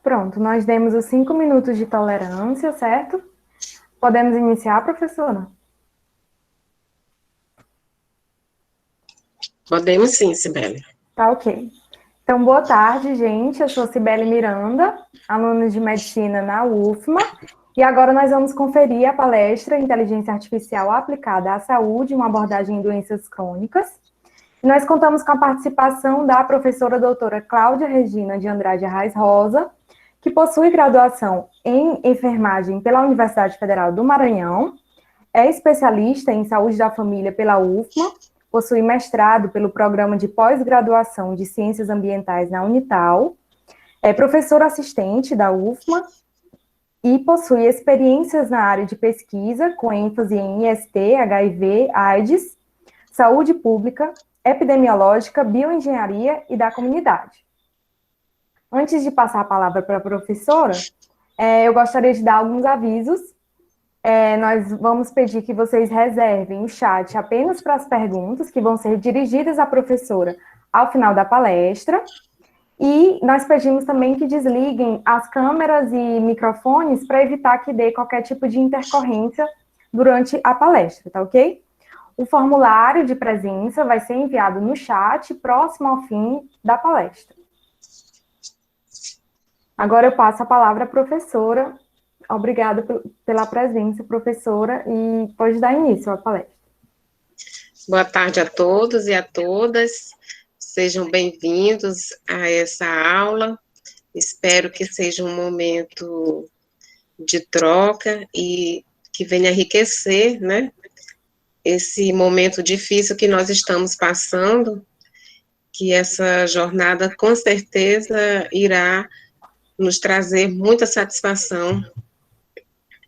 Pronto, nós demos os 5 minutos de tolerância, certo? Podemos iniciar, professora? Podemos sim, Cibele. Tá ok. Então, boa tarde, gente. Eu sou Cibele Miranda, aluna de medicina na UFMA, e agora nós vamos conferir a palestra Inteligência Artificial aplicada à saúde, uma abordagem em doenças crônicas. E nós contamos com a participação da professora doutora Cláudia Regina de Andrade Arraes Rosa, que possui graduação em enfermagem pela Universidade Federal do Maranhão, é especialista em saúde da família pela UFMA, possui mestrado pelo Programa de Pós-Graduação de Ciências Ambientais na Unital, é professora assistente da UFMA e possui experiências na área de pesquisa, com ênfase em IST, HIV, AIDS, saúde pública, epidemiológica, bioengenharia e da comunidade. Antes de passar a palavra para a professora, eu gostaria de dar alguns avisos. Nós vamos pedir que vocês reservem o chat apenas para as perguntas que vão ser dirigidas à professora ao final da palestra. E nós pedimos também que desliguem as câmeras e microfones para evitar que dê qualquer tipo de intercorrência durante a palestra, tá ok? O formulário de presença vai ser enviado no chat próximo ao fim da palestra. Agora eu passo a palavra à professora. Obrigada pela presença, professora, e pode dar início à palestra. Boa tarde a todos e a todas. Sejam bem-vindos a essa aula. Espero que seja um momento de troca e que venha enriquecer, né, esse momento difícil que nós estamos passando, que essa jornada com certeza irá nos trazer muita satisfação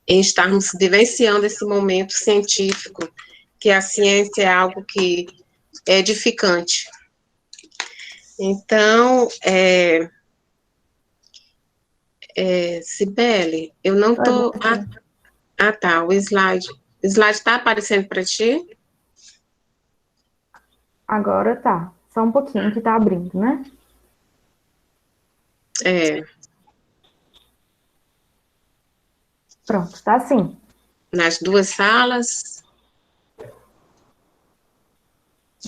em estarmos vivenciando esse momento científico, que a ciência é algo que é edificante. Então, Cibele, eu não estou... tá, o slide está aparecendo para ti? Agora tá, só um pouquinho que tá abrindo, né? Pronto, tá assim. Nas duas salas?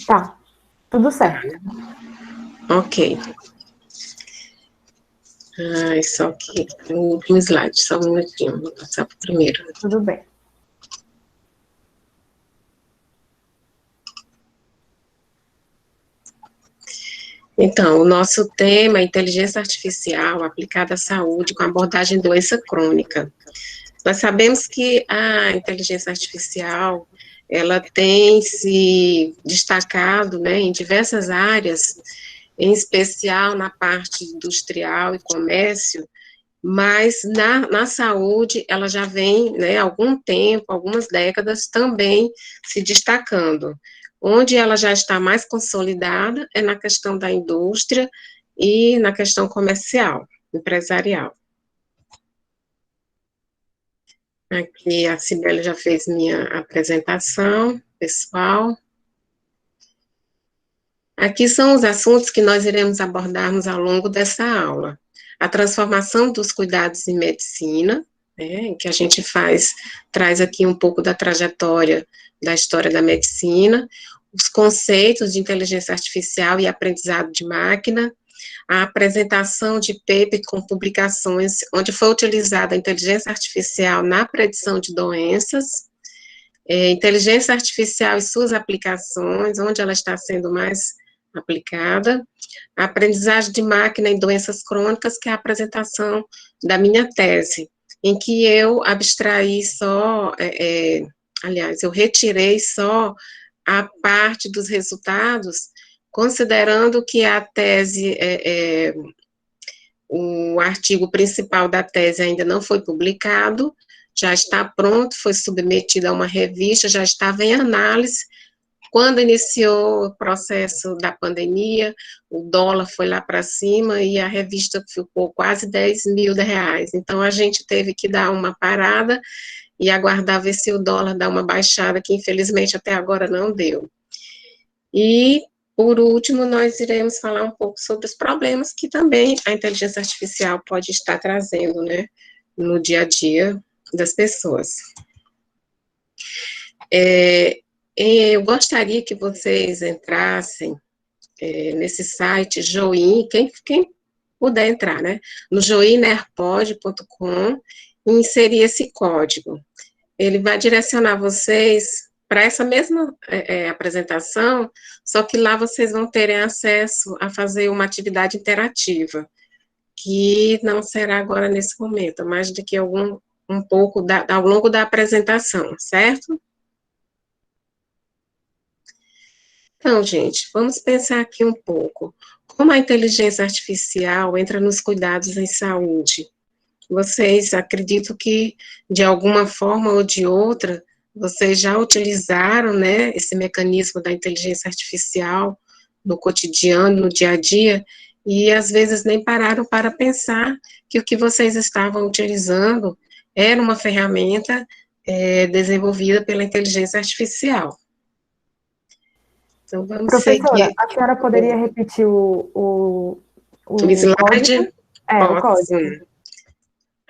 Tá, tudo certo. Ok. Só que o último slide, só um minutinho, vou passar para o primeiro. Tudo bem. Então, o nosso tema é inteligência artificial aplicada à saúde com abordagem doença crônica. Nós sabemos que a inteligência artificial, ela tem se destacado, né, em diversas áreas, em especial na parte industrial e comércio, mas na saúde ela já vem, né, há algum tempo, algumas décadas, também se destacando. Onde ela já está mais consolidada é na questão da indústria e na questão comercial, empresarial. Aqui a Cibele já fez minha apresentação pessoal. Aqui são os assuntos que nós iremos abordarmos ao longo dessa aula. A transformação dos cuidados em medicina, né, que a gente traz aqui um pouco da trajetória da história da medicina, os conceitos de inteligência artificial e aprendizado de máquina, a apresentação de paper com publicações onde foi utilizada a inteligência artificial na predição de doenças, inteligência artificial e suas aplicações, onde ela está sendo mais aplicada, a aprendizagem de máquina em doenças crônicas, que é a apresentação da minha tese, em que eu abstraí só, aliás, eu retirei só a parte dos resultados, considerando que a tese, o artigo principal da tese ainda não foi publicado, já está pronto, foi submetido a uma revista, já estava em análise. Quando iniciou o processo da pandemia, o dólar foi lá para cima e a revista ficou quase 10 mil reais. Então, a gente teve que dar uma parada e aguardar ver se o dólar dá uma baixada, que infelizmente até agora não deu. E por último, nós iremos falar um pouco sobre os problemas que também a inteligência artificial pode estar trazendo, né, no dia a dia das pessoas. Eu gostaria que vocês entrassem nesse site Join, quem puder entrar, né, no joinerpod.com e inserir esse código. Ele vai direcionar vocês para essa mesma apresentação, só que lá vocês vão terem acesso a fazer uma atividade interativa, que não será agora nesse momento, mas daqui a um pouco ao longo da apresentação, certo? Então, gente, vamos pensar aqui um pouco. Como a inteligência artificial entra nos cuidados em saúde? Vocês acreditam que, de alguma forma ou de outra, vocês já utilizaram, né, esse mecanismo da inteligência artificial no cotidiano, no dia a dia, e às vezes nem pararam para pensar que o que vocês estavam utilizando era uma ferramenta desenvolvida pela inteligência artificial. Então, vamos Professora, seguir. a senhora poderia repetir o slide? código? O código. Sim.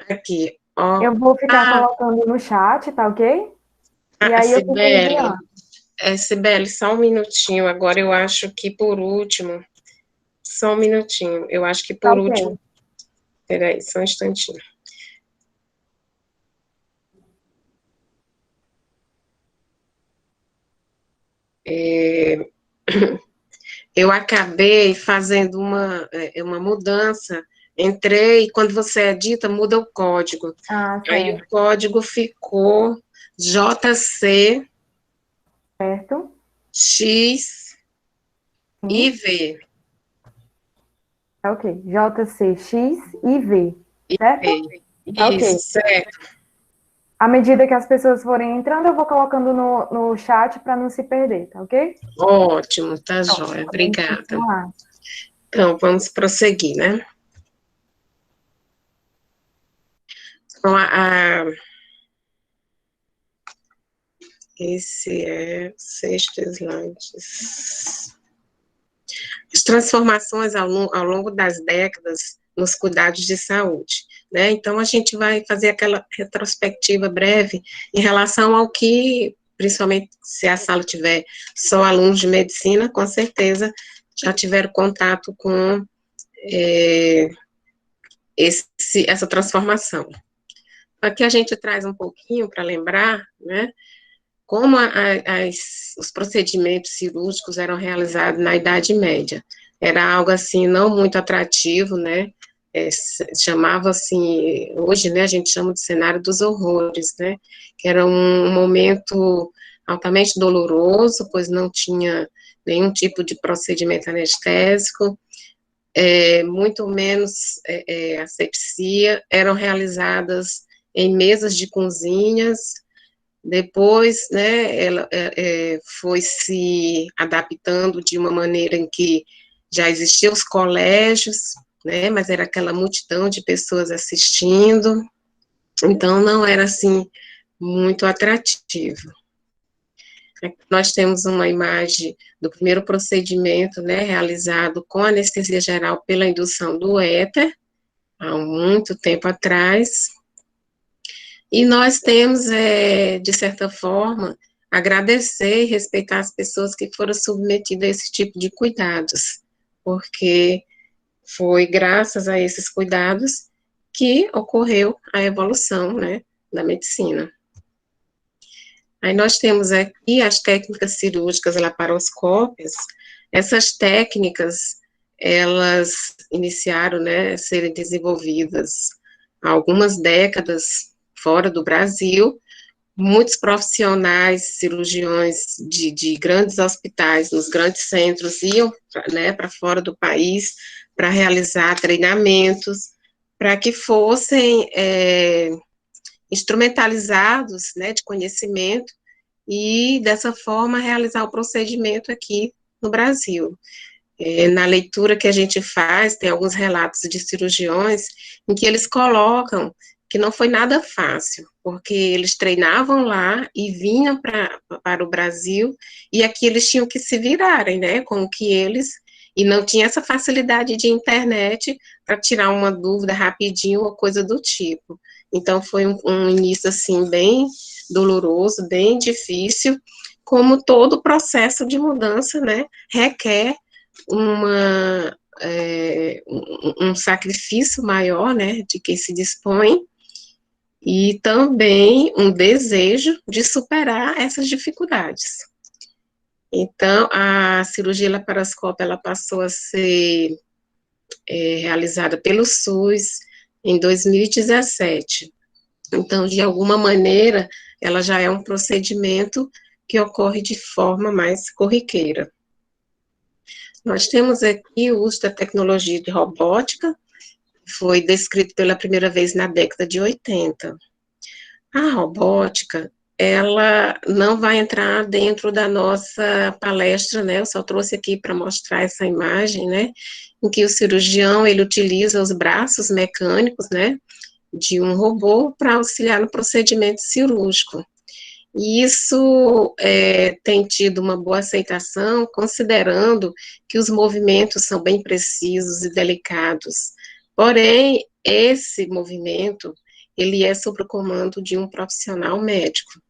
Aqui, ó. Eu vou ficar colocando no chat, tá ok? E aí eu fico enviando. Sibeli, só um minutinho, agora eu acho que por último, só um minutinho, eu acho que por último, peraí, só um instantinho. Eu acabei fazendo uma mudança, entrei, e quando você edita, muda o código. Aí o código ficou JC certo. X I V. Ok, JCX e V, certo? Isso, certo. À medida que as pessoas forem entrando, eu vou colocando no chat para não se perder, tá ok? Ótimo, tá jóia, obrigada. Então, vamos prosseguir, né? Então, esse é o sexto slide. As transformações ao longo das décadas nos cuidados de saúde, né? Então, a gente vai fazer aquela retrospectiva breve em relação ao que, principalmente se a sala tiver só alunos de medicina, com certeza já tiveram contato com essa transformação. Aqui a gente traz um pouquinho para lembrar, né, como os procedimentos cirúrgicos eram realizados na Idade Média. Era algo, assim, não muito atrativo, né, chamava, assim, hoje, né, a gente chama de cenário dos horrores, né, que era um momento altamente doloroso, pois não tinha nenhum tipo de procedimento anestésico, muito menos asepsia, eram realizadas em mesas de cozinhas. Depois, né, ela foi se adaptando de uma maneira em que já existiam os colégios, né, mas era aquela multidão de pessoas assistindo, então não era, assim, muito atrativo. Aqui nós temos uma imagem do primeiro procedimento, né, realizado com anestesia geral pela indução do éter, há muito tempo atrás, e nós temos, de certa forma, agradecer e respeitar as pessoas que foram submetidas a esse tipo de cuidados, porque foi graças a esses cuidados que ocorreu a evolução, né, da medicina. Aí nós temos aqui as técnicas cirúrgicas laparoscópicas. Essas técnicas, elas iniciaram, né, a serem desenvolvidas há algumas décadas fora do Brasil. Muitos profissionais, cirurgiões de grandes hospitais, nos grandes centros, iam, né, para fora do país para realizar treinamentos, para que fossem instrumentalizados, né, de conhecimento, e dessa forma realizar o procedimento aqui no Brasil. Na leitura que a gente faz, tem alguns relatos de cirurgiões em que eles colocam que não foi nada fácil, porque eles treinavam lá e vinham para o Brasil, e aqui eles tinham que se virarem, né, com o que eles, e não tinha essa facilidade de internet para tirar uma dúvida rapidinho ou coisa do tipo. Então, foi um início, assim, bem doloroso, bem difícil, como todo processo de mudança, né, requer um sacrifício maior, né, de quem se dispõe, e também um desejo de superar essas dificuldades. Então, a cirurgia laparoscópica, ela passou a ser realizada pelo SUS em 2017. Então, de alguma maneira, ela já é um procedimento que ocorre de forma mais corriqueira. Nós temos aqui o uso da tecnologia de robótica, foi descrito pela primeira vez na década de 80. A robótica, ela não vai entrar dentro da nossa palestra, né? Eu só trouxe aqui para mostrar essa imagem, né? Em que o cirurgião, ele utiliza os braços mecânicos, né? De um robô para auxiliar no procedimento cirúrgico. E isso tem tido uma boa aceitação, considerando que os movimentos são bem precisos e delicados. Porém, esse movimento, ele é sob o comando de um profissional médico.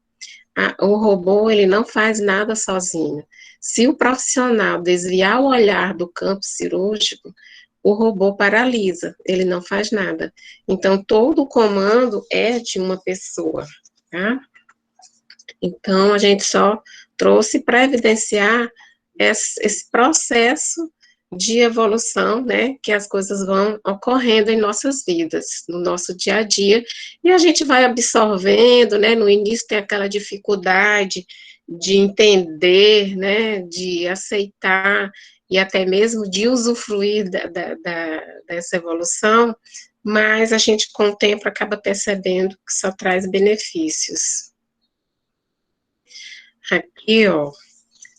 O robô, ele não faz nada sozinho. Se o profissional desviar o olhar do campo cirúrgico, o robô paralisa, ele não faz nada. Então, todo o comando é de uma pessoa, tá? Então, a gente só trouxe para evidenciar esse processo de evolução, né, que as coisas vão ocorrendo em nossas vidas, no nosso dia a dia, e a gente vai absorvendo, né, no início tem aquela dificuldade de entender, né, de aceitar, e até mesmo de usufruir dessa evolução, mas a gente, com o tempo, acaba percebendo que só traz benefícios. Aqui, ó,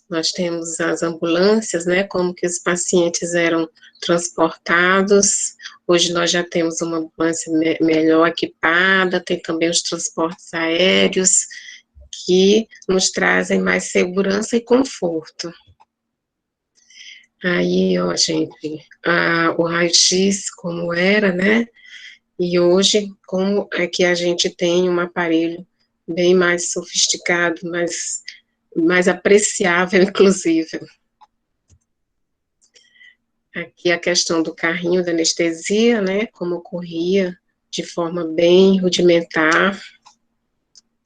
nós temos as ambulâncias, né, como que os pacientes eram transportados. Hoje nós já temos uma ambulância melhor equipada, tem também os transportes aéreos, que nos trazem mais segurança e conforto. Aí, ó, gente, o raio-x como era, né, e hoje, como é que a gente tem um aparelho bem mais sofisticado, mais apreciável, inclusive. Aqui a questão do carrinho da anestesia, né, como ocorria de forma bem rudimentar,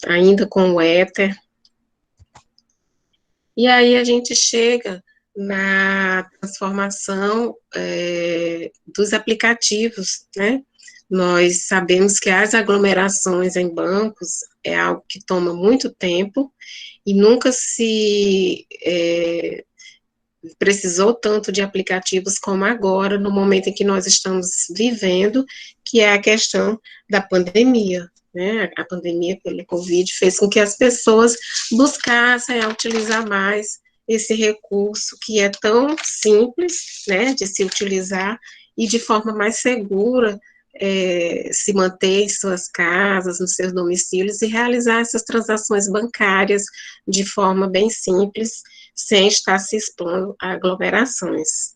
ainda com o éter. E aí a gente chega na transformação dos aplicativos, né? Nós sabemos que as aglomerações em bancos é algo que toma muito tempo e nunca se precisou tanto de aplicativos como agora, no momento em que nós estamos vivendo, que é a questão da pandemia, né? A pandemia pelo Covid fez com que as pessoas buscassem a utilizar mais esse recurso que é tão simples, né, de se utilizar e de forma mais segura, se manter em suas casas, nos seus domicílios e realizar essas transações bancárias de forma bem simples, sem estar se expondo a aglomerações.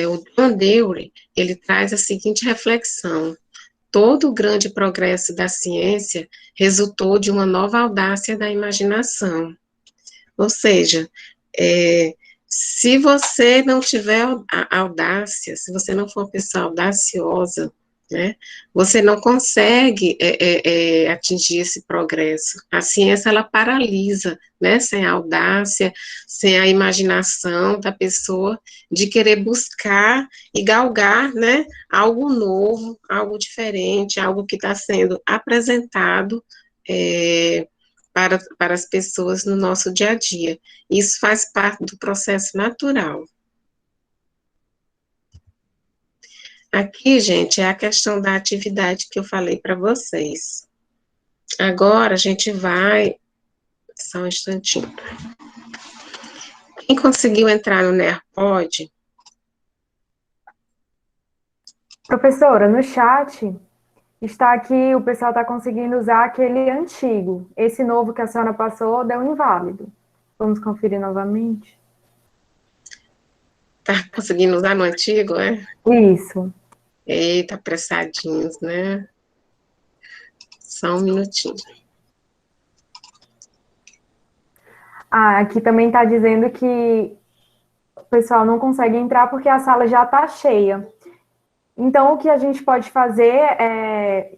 O John Dewey, ele traz a seguinte reflexão: todo o grande progresso da ciência resultou de uma nova audácia da imaginação. Ou seja, se você não tiver a audácia, se você não for uma pessoa audaciosa, né, você não consegue atingir esse progresso. A ciência, ela paralisa, né, sem a audácia, sem a imaginação da pessoa de querer buscar e galgar, né, algo novo, algo diferente, algo que está sendo apresentado para as pessoas no nosso dia a dia. Isso faz parte do processo natural. Aqui, gente, é a questão da atividade que eu falei para vocês. Agora, a gente vai... Só um instantinho. Quem conseguiu entrar no NERPOD, Professora, no chat está aqui, o pessoal está conseguindo usar aquele antigo. Esse novo que a senhora passou deu inválido. Vamos conferir novamente? Tá conseguindo usar no antigo, é? Isso. Eita, apressadinhos, né? Só um minutinho. Ah, aqui também está dizendo que o pessoal não consegue entrar porque a sala já está cheia. Então, o que a gente pode fazer é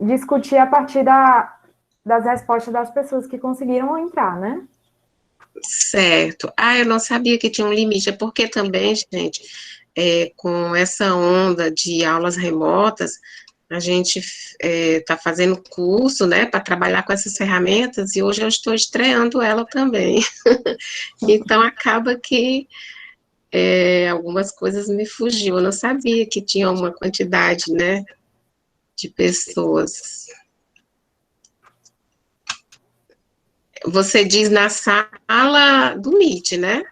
discutir a partir das respostas das pessoas que conseguiram entrar, né? Certo. Ah, eu não sabia que tinha um limite. É porque também, gente, com essa onda de aulas remotas, a gente está fazendo curso, né, para trabalhar com essas ferramentas, e hoje eu estou estreando ela também. Então, acaba que algumas coisas me fugiu. Eu não sabia que tinha uma quantidade, né, de pessoas. Você diz na sala do Meet, né?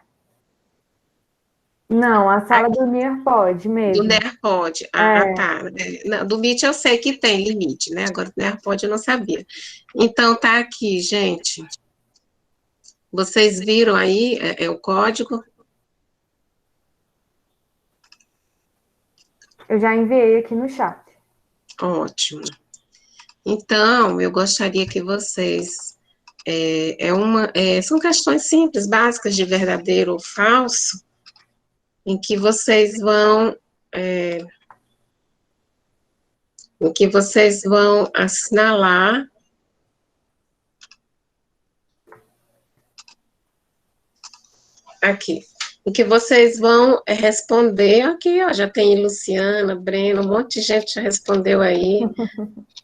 Não, a sala do NIR pode Do mesmo. NERPOD. Ah, É, tá. Não, do Meet eu sei que tem limite, né? Agora do NERPOD eu não sabia. Então, tá aqui, gente. Vocês viram aí o código? eu já enviei aqui no chat. Ótimo. Então, eu gostaria que vocês. São questões simples, básicas de verdadeiro ou falso, em que vocês vão. é, em que vocês vão assinalar aqui. Em que vocês vão responder aqui, ó, já tem Luciana, Breno, um monte de gente já respondeu aí.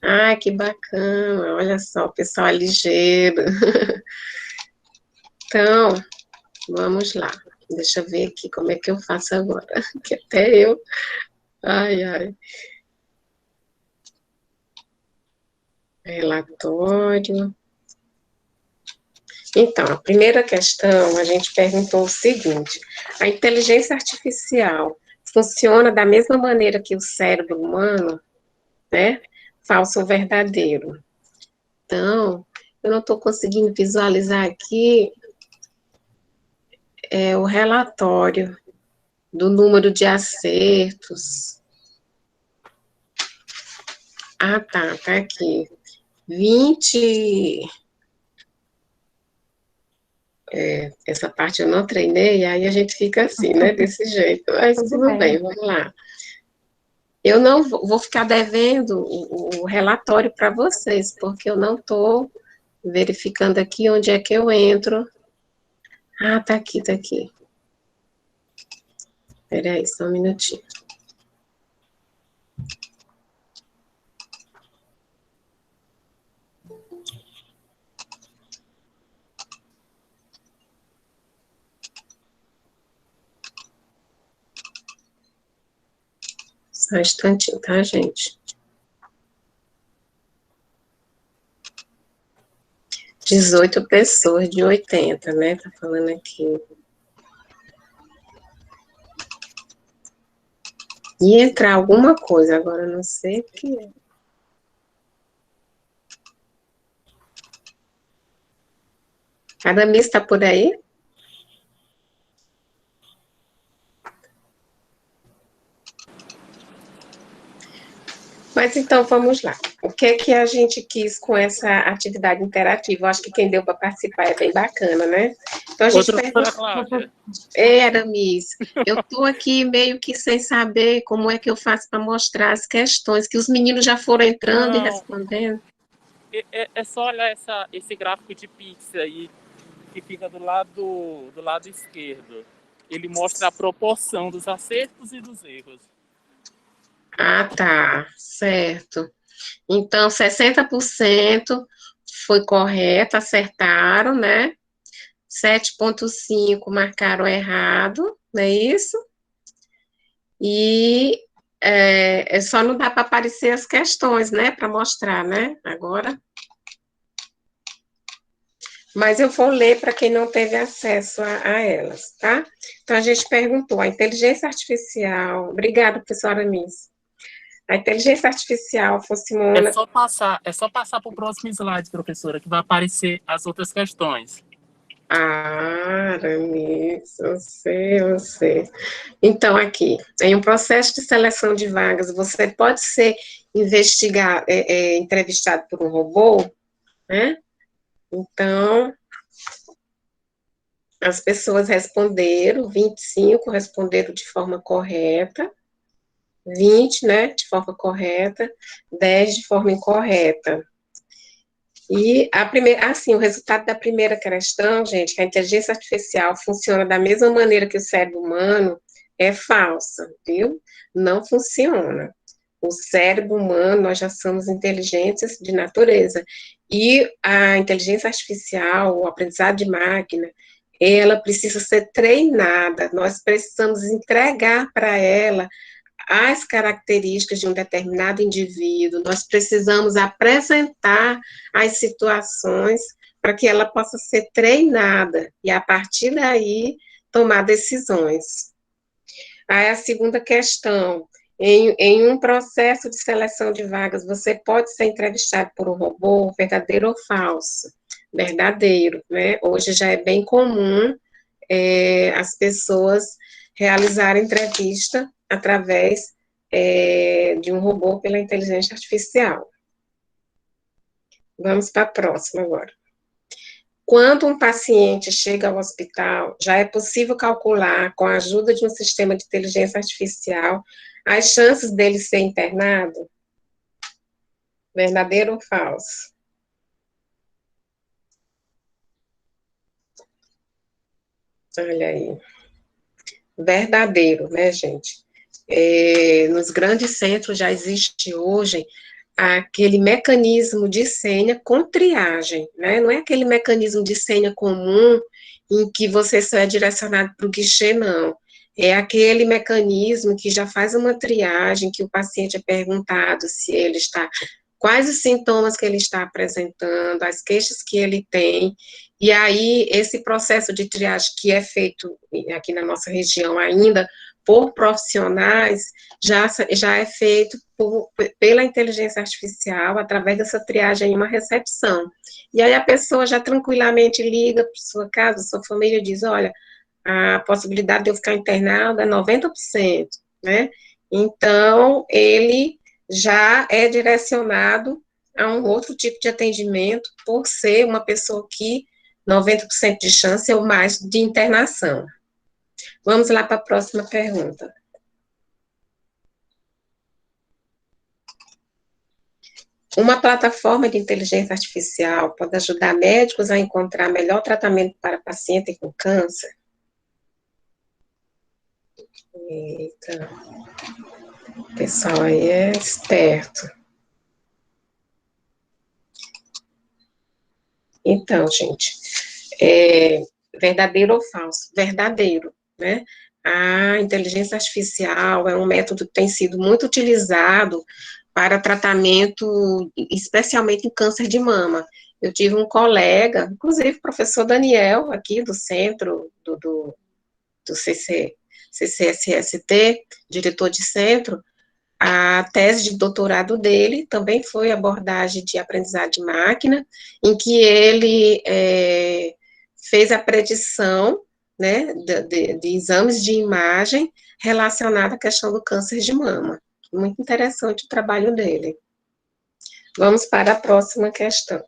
Ai, que bacana, olha só, o pessoal é ligeiro. Então, vamos lá. Deixa eu ver aqui como é que eu faço agora, que até eu. Ai, ai. Relatório. Então, a primeira questão, a gente perguntou o seguinte: a inteligência artificial funciona da mesma maneira que o cérebro humano, né? Falso ou verdadeiro? Então, eu não estou conseguindo visualizar aqui o relatório do número de acertos. Ah, tá aqui. 20. Essa parte eu não treinei, aí a gente fica assim, né? Desse jeito. Mas Tudo tudo bem, bem. vamos lá. Eu não vou ficar devendo o relatório para vocês, porque eu não estou verificando aqui onde é que eu entro. Ah, tá aqui, tá aqui. Peraí, só um minutinho. Só um instantinho, tá, gente? 18 pessoas de 80, né? Tá falando aqui. E entrar alguma coisa, agora eu não sei o que é. Cada mês está por aí? Mas então vamos lá. O que é que a gente quis com essa atividade interativa? Eu acho que quem deu para participar é bem bacana, né? Então a gente Professora perguntou. Cláudia. Era, Miss. Eu estou aqui meio que sem saber como é que eu faço para mostrar as questões, que os meninos já foram entrando e Não, respondendo. é só olhar esse gráfico de pizza aí, que fica do lado esquerdo. Ele mostra a proporção dos acertos e dos erros. Ah, tá, certo. Então, 60% foi correto, acertaram, né? 7,5 marcaram errado, não é isso? E só não dá para aparecer as questões, né? Para mostrar, né? Agora. Mas eu vou ler para quem não teve acesso a elas, tá? Então, a gente perguntou, a inteligência artificial... Obrigada, professora Miss. A inteligência artificial É funciona. só passar para o próximo slide, professora, que vai aparecer as outras questões. Aramis, eu sei. Então, aqui, em um processo de seleção de vagas, você pode ser entrevistado por um robô, né? Então, as pessoas responderam, 25 responderam de forma correta, 20, né, de forma correta, 10 de forma incorreta. E o resultado da primeira questão, gente, que a inteligência artificial funciona da mesma maneira que o cérebro humano, é falsa, viu? Não funciona. O cérebro humano, nós já somos inteligentes de natureza. E a inteligência artificial, o aprendizado de máquina, ela precisa ser treinada. Nós precisamos entregar para ela as características de um determinado indivíduo, nós precisamos apresentar as situações para que ela possa ser treinada e, a partir daí, tomar decisões. Aí a segunda questão, em um processo de seleção de vagas, você pode ser entrevistado por um robô, verdadeiro ou falso? Verdadeiro, né? Hoje já é bem comum as pessoas realizarem entrevista através de um robô pela inteligência artificial. Vamos para a próxima agora. Quando um paciente chega ao hospital, já é possível calcular, com a ajuda de um sistema de inteligência artificial, as chances dele ser internado? Verdadeiro ou falso? Olha aí. Verdadeiro, né, gente? Nos grandes centros já existe hoje aquele mecanismo de senha com triagem, né? Não é aquele mecanismo de senha comum em que você só é direcionado para o guichê, não. É aquele mecanismo que já faz uma triagem, que o paciente é perguntado se ele está, quais os sintomas que ele está apresentando, as queixas que ele tem, e aí esse processo de triagem que é feito aqui na nossa região ainda por profissionais, já é feito pela inteligência artificial, através dessa triagem em uma recepção. E aí a pessoa já tranquilamente liga para sua casa, sua família, diz, olha, a possibilidade de eu ficar internado é 90%, né? Então, ele já é direcionado a um outro tipo de atendimento, por ser uma pessoa que 90% de chance ou mais de internação. Vamos lá para a próxima pergunta. Uma plataforma de inteligência artificial pode ajudar médicos a encontrar melhor tratamento para paciente com câncer? Eita, o pessoal aí é esperto. Então, gente, verdadeiro ou falso? Verdadeiro, né? A inteligência artificial é um método que tem sido muito utilizado para tratamento, especialmente em câncer de mama. Eu tive um colega, inclusive o professor Daniel, aqui do centro, do CCSST, diretor de centro, a tese de doutorado dele também foi abordagem de aprendizado de máquina, em que ele fez a predição, né, de exames de imagem relacionada à questão do câncer de mama. Muito interessante o trabalho dele. Vamos para a próxima questão.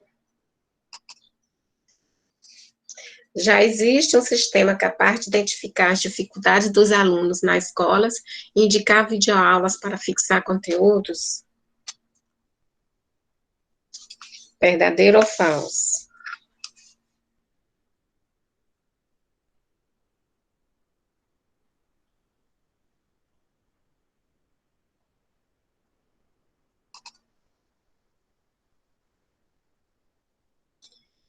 Já existe um sistema capaz de identificar as dificuldades dos alunos nas escolas e indicar videoaulas para fixar conteúdos? Verdadeiro ou falso?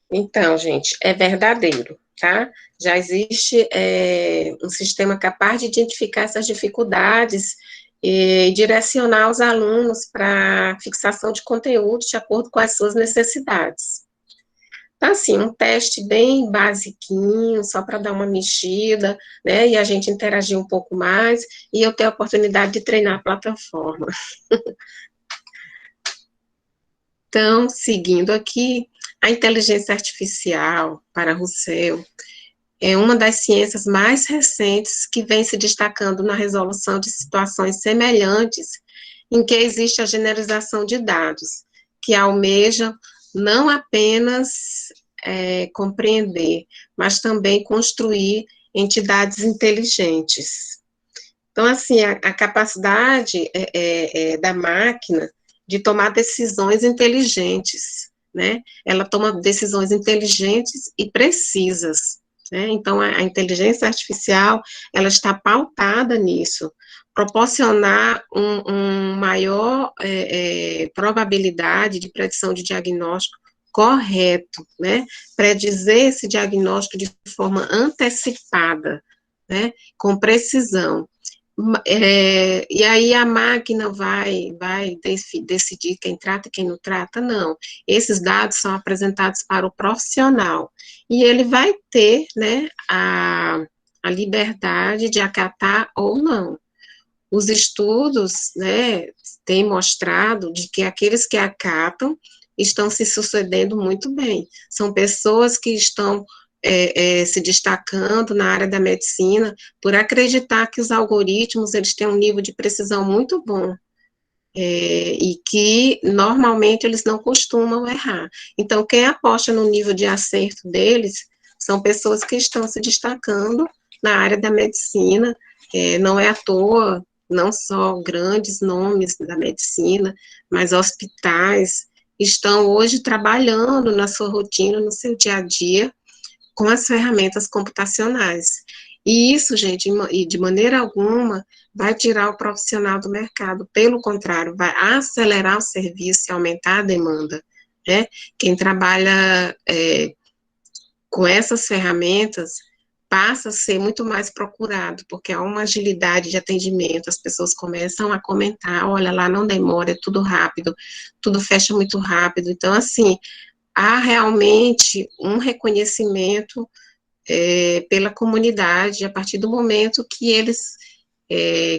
Então, gente, é verdadeiro, tá? Já existe um sistema capaz de identificar essas dificuldades e direcionar os alunos para fixação de conteúdo de acordo com as suas necessidades. Então, assim, um teste bem basiquinho, só para dar uma mexida, né, e a gente interagir um pouco mais, e eu ter a oportunidade de treinar a plataforma. Então, seguindo aqui, a inteligência artificial, para Russell, é uma das ciências mais recentes que vem se destacando na resolução de situações semelhantes em que existe a generalização de dados, que almejam não apenas compreender, mas também construir entidades inteligentes. Então, assim, a capacidade da máquina de tomar decisões inteligentes, né? Ela toma decisões inteligentes e precisas, né? Então, a inteligência artificial, ela está pautada nisso, proporcionar maior probabilidade de predição de diagnóstico correto, né? Predizer esse diagnóstico de forma antecipada, né? Com precisão. E aí a máquina vai decidir quem trata e quem não trata? Não. Esses dados são apresentados para o profissional, e ele vai ter, né, a liberdade de acatar ou não. Os estudos, né, têm mostrado de que aqueles que acatam estão se sucedendo muito bem. São pessoas que estão se destacando na área da medicina por acreditar que os algoritmos, eles têm um nível de precisão muito bom, e que, normalmente, eles não costumam errar. Então, quem aposta no nível de acerto deles são pessoas que estão se destacando na área da medicina, não é à toa, não só grandes nomes da medicina, mas hospitais estão hoje trabalhando na sua rotina, no seu dia a dia, com as ferramentas computacionais. E isso, gente, de maneira alguma, vai tirar o profissional do mercado. Pelo contrário, vai acelerar o serviço e aumentar a demanda, né? Quem trabalha com essas ferramentas passa a ser muito mais procurado, porque há uma agilidade de atendimento, as pessoas começam a comentar, olha, lá não demora, é tudo rápido, tudo fecha muito rápido. Então, assim, há realmente um reconhecimento pela comunidade a partir do momento que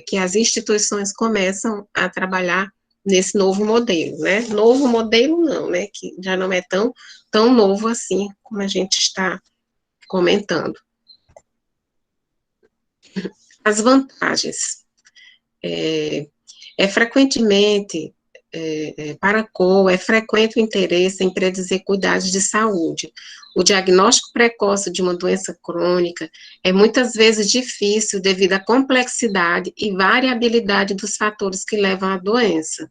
que as instituições começam a trabalhar nesse novo modelo, né? Novo modelo não, né? Que já não é tão novo assim como a gente está comentando. As vantagens. Frequentemente, para a COA, é frequente o interesse em predizer cuidados de saúde. O diagnóstico precoce de uma doença crônica é muitas vezes difícil devido à complexidade e variabilidade dos fatores que levam à doença.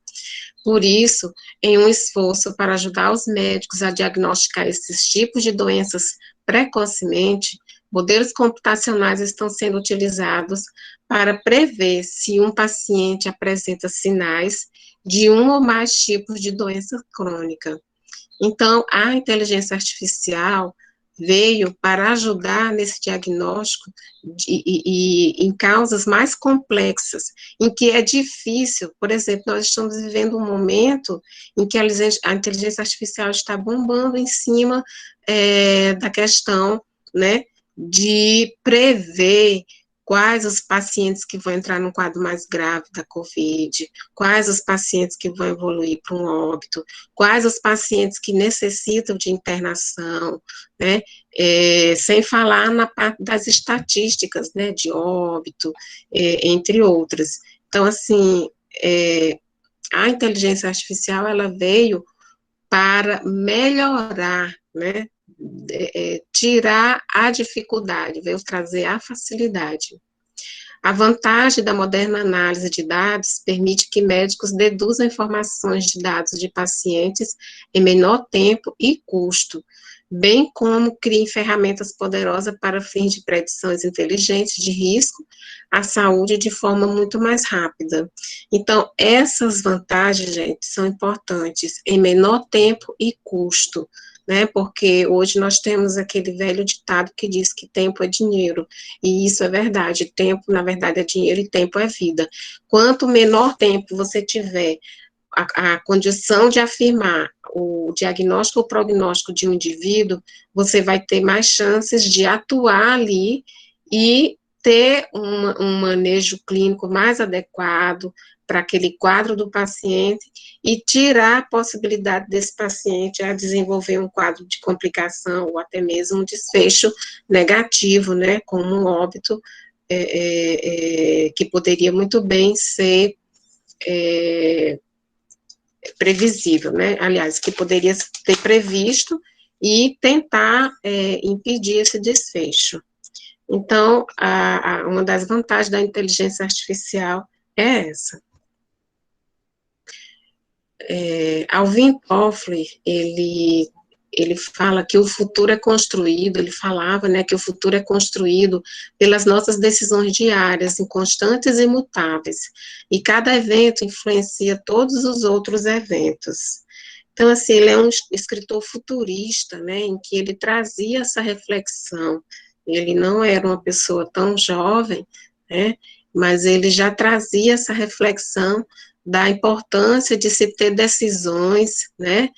Por isso, em um esforço para ajudar os médicos a diagnosticar esses tipos de doenças precocemente, modelos computacionais estão sendo utilizados para prever se um paciente apresenta sinais de um ou mais tipos de doença crônica. Então, a inteligência artificial veio para ajudar nesse diagnóstico em causas mais complexas, em que é difícil. Por exemplo, nós estamos vivendo um momento em que a inteligência artificial está bombando em cima da questão, né, de prever quais os pacientes que vão entrar num quadro mais grave da COVID, quais os pacientes que vão evoluir para um óbito, quais os pacientes que necessitam de internação, né, sem falar na parte das estatísticas, né, de óbito, entre outras. Então, assim, a inteligência artificial, ela veio para melhorar, né, tirar a dificuldade, veio trazer a facilidade. A vantagem da moderna análise de dados permite que médicos deduzam informações de dados de pacientes em menor tempo e custo, bem como criem ferramentas poderosas para fins de predições inteligentes de risco à saúde de forma muito mais rápida. Então, essas vantagens, gente, são importantes em menor tempo e custo, né, porque hoje nós temos aquele velho ditado que diz que tempo é dinheiro, e isso é verdade, tempo, na verdade, é dinheiro e tempo é vida. Quanto menor tempo você tiver a condição de afirmar o diagnóstico ou prognóstico de um indivíduo, você vai ter mais chances de atuar ali e ter um manejo clínico mais adequado para aquele quadro do paciente e tirar a possibilidade desse paciente a desenvolver um quadro de complicação ou até mesmo um desfecho negativo, né, como um óbito, que poderia muito bem ser previsível, né, aliás, que poderia ter previsto e tentar impedir esse desfecho. Então, uma das vantagens da inteligência artificial é essa. Alvin Toffler, ele fala que o futuro é construído, ele falava, né, que o futuro é construído pelas nossas decisões diárias, inconstantes e imutáveis, e cada evento influencia todos os outros eventos. Então, assim, ele é um escritor futurista, né, em que ele trazia essa reflexão. Ele não era uma pessoa tão jovem, né, mas ele já trazia essa reflexão da importância de se ter decisões, né,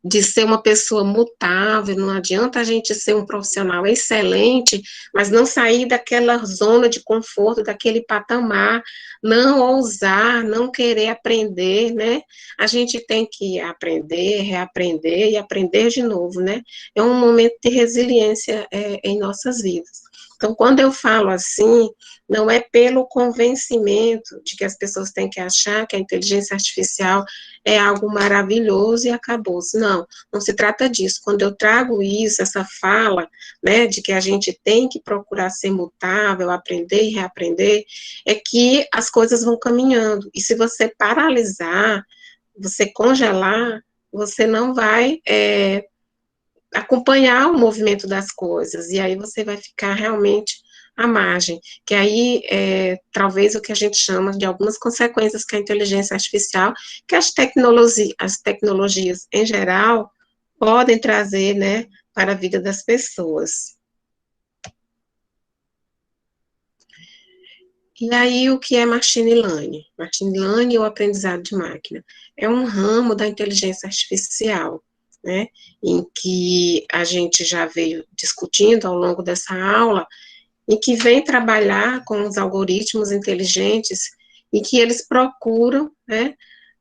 de ser uma pessoa mutável. Não adianta a gente ser um profissional excelente, mas não sair daquela zona de conforto, daquele patamar, não ousar, não querer aprender, né, a gente tem que aprender, reaprender e aprender de novo, né, é um momento de resiliência em nossas vidas. Então, quando eu falo assim, não é pelo convencimento de que as pessoas têm que achar que a inteligência artificial é algo maravilhoso e acabou-se. Não, não se trata disso. Quando eu trago isso, essa fala, né, de que a gente tem que procurar ser mutável, aprender e reaprender, é que as coisas vão caminhando. E se você paralisar, você congelar, você não vai acompanhar o movimento das coisas, e aí você vai ficar realmente à margem, que aí talvez o que a gente chama de algumas consequências que a inteligência artificial, que as tecnologias em geral podem trazer, né, para a vida das pessoas. E aí, o que é machine learning? Machine learning ou aprendizado de máquina? É um ramo da inteligência artificial, né, em que a gente já veio discutindo ao longo dessa aula, e que vem trabalhar com os algoritmos inteligentes, e que eles procuram, né,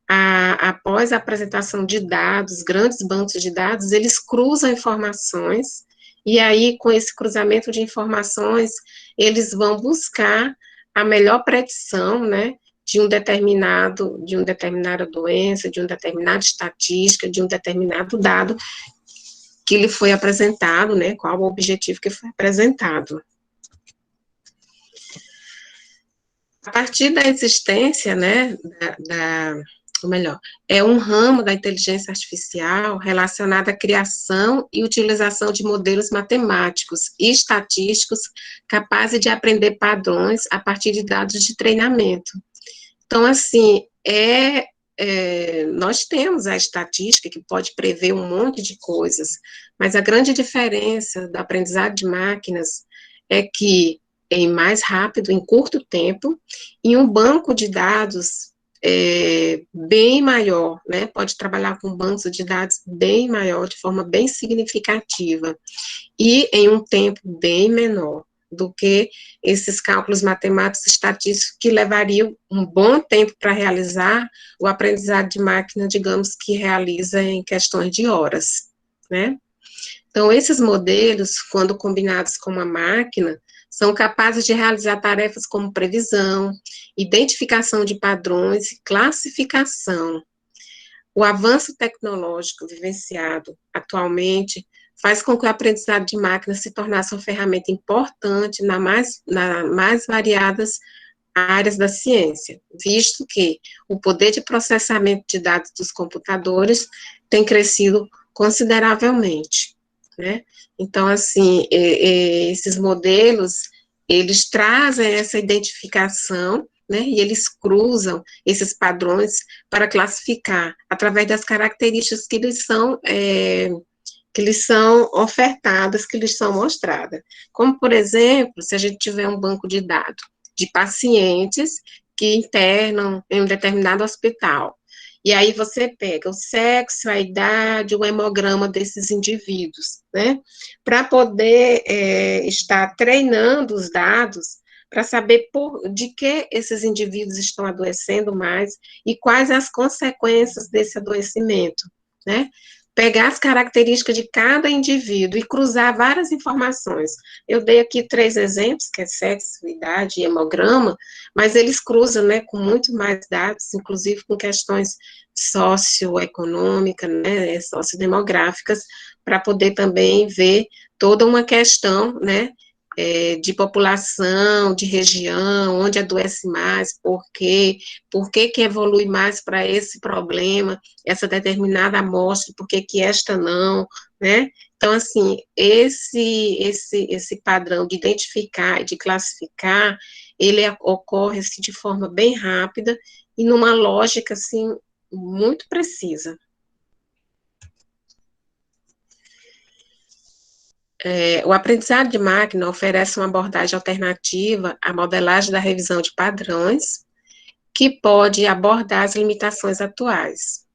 após a apresentação de dados, grandes bancos de dados, eles cruzam informações, e aí, com esse cruzamento de informações, eles vão buscar a melhor predição, né, de uma determinada doença, de uma determinada estatística, de um determinado dado que lhe foi apresentado, né, qual o objetivo que foi apresentado. A partir da existência, né, ou melhor, é um ramo da inteligência artificial relacionado à criação e utilização de modelos matemáticos e estatísticos capazes de aprender padrões a partir de dados de treinamento. Então, assim, nós temos a estatística que pode prever um monte de coisas, mas a grande diferença do aprendizado de máquinas é que é mais rápido, em curto tempo, e um banco de dados bem maior, né, pode trabalhar com bancos de dados bem maior, de forma bem significativa, e em um tempo bem menor do que esses cálculos matemáticos estatísticos que levariam um bom tempo para realizar o aprendizado de máquina, digamos que realiza em questões de horas, né? Então, esses modelos, quando combinados com uma máquina, são capazes de realizar tarefas como previsão, identificação de padrões e classificação. O avanço tecnológico vivenciado atualmente faz com que o aprendizado de máquina se tornasse uma ferramenta importante nas mais variadas áreas da ciência, visto que o poder de processamento de dados dos computadores tem crescido consideravelmente, né? Então, assim, esses modelos, eles trazem essa identificação, né, e eles cruzam esses padrões para classificar, através das características que lhes são ofertadas, que lhes são mostradas. Como, por exemplo, se a gente tiver um banco de dados de pacientes que internam em um determinado hospital, E aí você pega o sexo, a idade, o hemograma desses indivíduos, né? Para poder estar treinando os dados para saber de que esses indivíduos estão adoecendo mais e quais as consequências desse adoecimento, né? Pegar as características de cada indivíduo e cruzar várias informações. Eu dei aqui 3 exemplos, que é sexo, idade e hemograma, mas eles cruzam, né, com muito mais dados, inclusive com questões socioeconômicas, né, sociodemográficas, para poder também ver toda uma questão, né, de população, de região, onde adoece mais, por que evolui mais para esse problema, essa determinada amostra, por que esta não, né? Então, assim, esse padrão de identificar e de classificar, ele ocorre, assim, de forma bem rápida e numa lógica, assim, muito precisa. O aprendizado de máquina oferece uma abordagem alternativa à modelagem da revisão de padrões, que pode abordar as limitações atuais.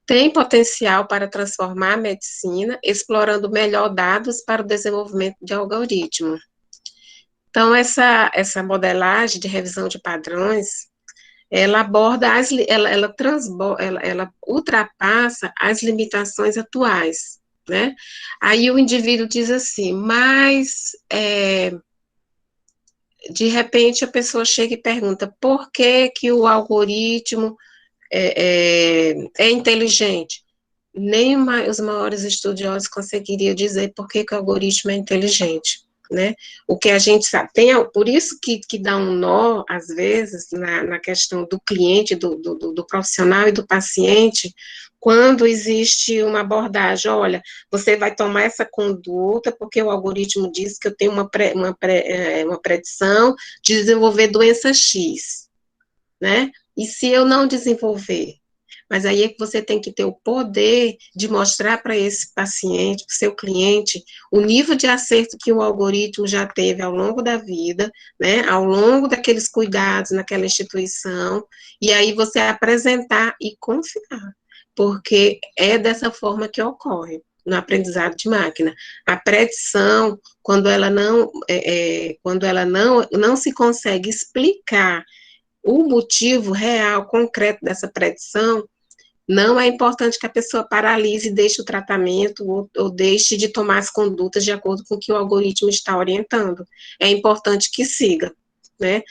Tem potencial para transformar a medicina, explorando melhor dados para o desenvolvimento de algoritmo. Então, essa modelagem de revisão de padrões, ela aborda, ela ultrapassa as limitações atuais, né? Aí o indivíduo diz assim, mas de repente a pessoa chega e pergunta, por que que o algoritmo é inteligente? Nem os maiores estudiosos conseguiriam dizer por que que o algoritmo é inteligente, né? O que a gente sabe, por isso que dá um nó, às vezes, na questão do cliente, do profissional e do paciente, quando existe uma abordagem, olha, você vai tomar essa conduta porque o algoritmo diz que eu tenho uma predição de desenvolver doença X, né? E se eu não desenvolver? Mas aí é que você tem que ter o poder de mostrar para esse paciente, para o seu cliente, o nível de acerto que o algoritmo já teve ao longo da vida, né, ao longo daqueles cuidados naquela instituição, e aí você apresentar e confiar, porque é dessa forma que ocorre no aprendizado de máquina. A predição, quando ela não se consegue explicar o motivo real, concreto dessa predição, não é importante que a pessoa paralise e deixe o tratamento ou deixe de tomar as condutas de acordo com o que o algoritmo está orientando. É importante que siga, né?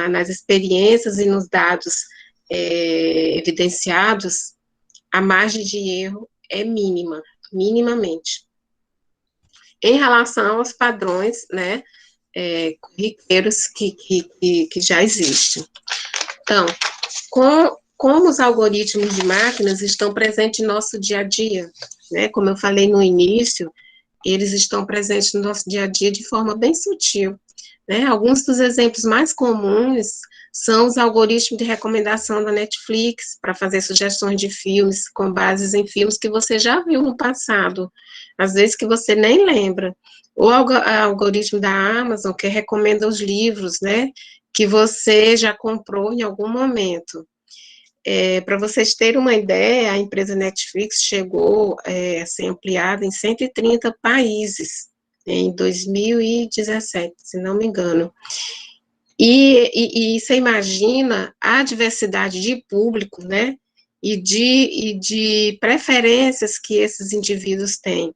Nas experiências e nos dados evidenciados, a margem de erro é mínima, minimamente. Em relação aos padrões, né, corriqueiros que já existem. Então, como os algoritmos de máquinas estão presentes no nosso dia a dia, né? Como eu falei no início, eles estão presentes no nosso dia a dia de forma bem sutil, né? Alguns dos exemplos mais comuns são os algoritmos de recomendação da Netflix para fazer sugestões de filmes com bases em filmes que você já viu no passado, às vezes que você nem lembra. Ou o algoritmo da Amazon, que recomenda os livros, né, que você já comprou em algum momento. Para vocês terem uma ideia, a empresa Netflix chegou a ser ampliada em 130 países em 2017, se não me engano. E você imagina a diversidade de público, né, e de preferências que esses indivíduos têm.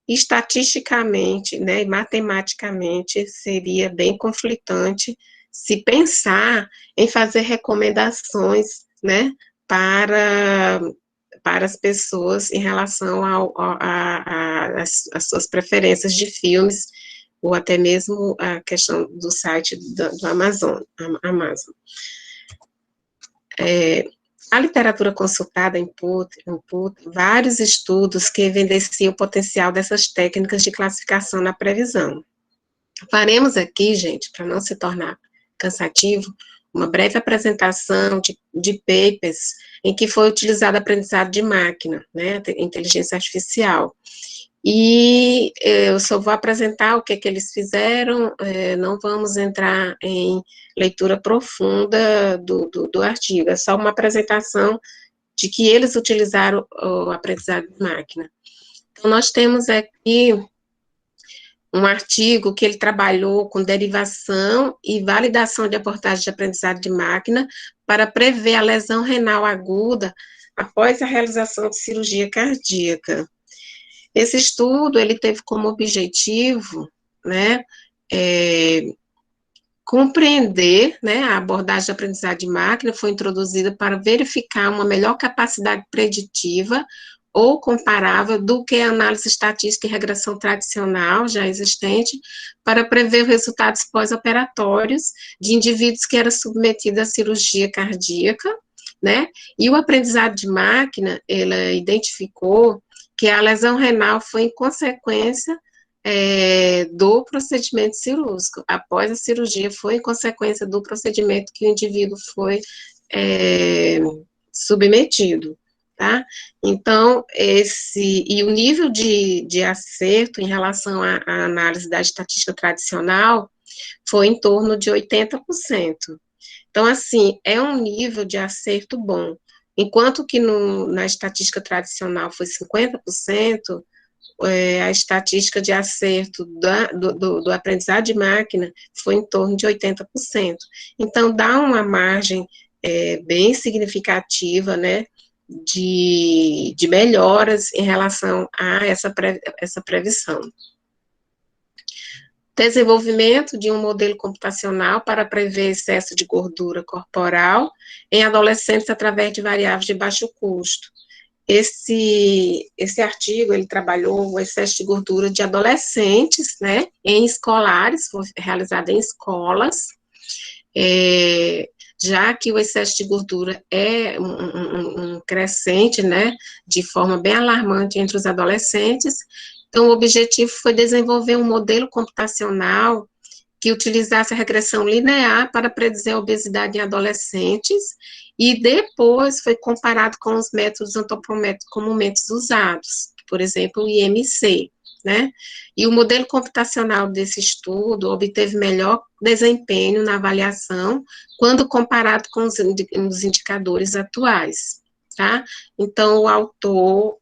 Estatisticamente, né, e matematicamente, seria bem conflitante se pensar em fazer recomendações, né, para as pessoas em relação às suas preferências de filmes, ou até mesmo a questão do site do Amazon. A literatura consultada imputa vários estudos que evidenciam o potencial dessas técnicas de classificação na previsão. Faremos aqui, gente, para não se tornar cansativo, uma breve apresentação de papers em que foi utilizado aprendizado de máquina, né, inteligência artificial. E eu só vou apresentar o que é que eles fizeram, não vamos entrar em leitura profunda do artigo, é só uma apresentação de que eles utilizaram o aprendizado de máquina. Então, nós temos aqui um artigo que ele trabalhou com derivação e validação de abordagem de aprendizado de máquina para prever a lesão renal aguda após a realização de cirurgia cardíaca. Esse estudo, ele teve como objetivo, né, compreender, né, a abordagem de aprendizagem de máquina foi introduzida para verificar uma melhor capacidade preditiva ou comparável do que a análise estatística e regressão tradicional já existente para prever resultados pós-operatórios de indivíduos que eram submetidos à cirurgia cardíaca, né, e o aprendizado de máquina, ela identificou que a lesão renal foi em consequência do procedimento cirúrgico. Após a cirurgia, foi em consequência do procedimento que o indivíduo foi submetido, tá? Então, e o nível de acerto em relação à análise da estatística tradicional foi em torno de 80%. Então, assim, é um nível de acerto bom. Enquanto que na estatística tradicional foi 50%, a estatística de acerto do aprendizado de máquina foi em torno de 80%. Então, dá uma margem bem significativa, né, de melhoras em relação a essa previsão. Desenvolvimento de um modelo computacional para prever excesso de gordura corporal em adolescentes através de variáveis de baixo custo. Esse artigo, ele trabalhou o excesso de gordura de adolescentes, né, em escolares, foi realizado em escolas, já que o excesso de gordura é um crescente, né, de forma bem alarmante entre os adolescentes. Então, o objetivo foi desenvolver um modelo computacional que utilizasse a regressão linear para predizer a obesidade em adolescentes, e depois foi comparado com os métodos antropométricos comumente usados, por exemplo, o IMC, né? E o modelo computacional desse estudo obteve melhor desempenho na avaliação quando comparado com os indicadores atuais, tá? Então, o autor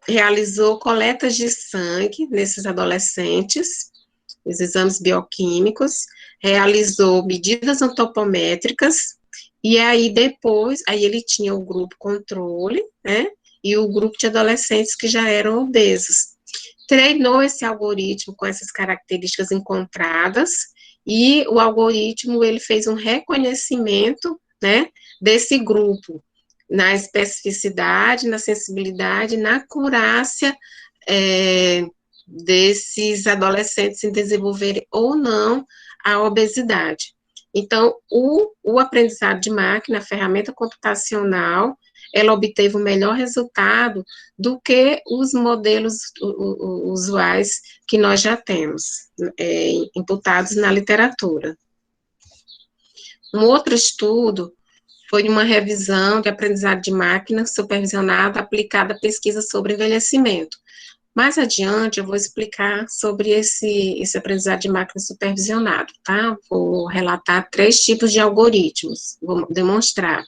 realizou coletas de sangue nesses adolescentes, os exames bioquímicos, realizou medidas antropométricas, e aí depois, aí ele tinha o grupo controle, né, e o grupo de adolescentes que já eram obesos. Treinou esse algoritmo com essas características encontradas, e o algoritmo, ele fez um reconhecimento, né, desse grupo, na especificidade, na sensibilidade, na acurácia desses adolescentes em desenvolverem ou não a obesidade. Então, o aprendizado de máquina, a ferramenta computacional, ela obteve um melhor resultado do que os modelos usuais que nós já temos, imputados na literatura. Um outro estudo foi uma revisão de aprendizado de máquina supervisionada aplicada à pesquisa sobre envelhecimento. Mais adiante, eu vou explicar sobre esse aprendizado de máquina supervisionado, tá? Vou relatar 3 tipos de algoritmos, vou demonstrar.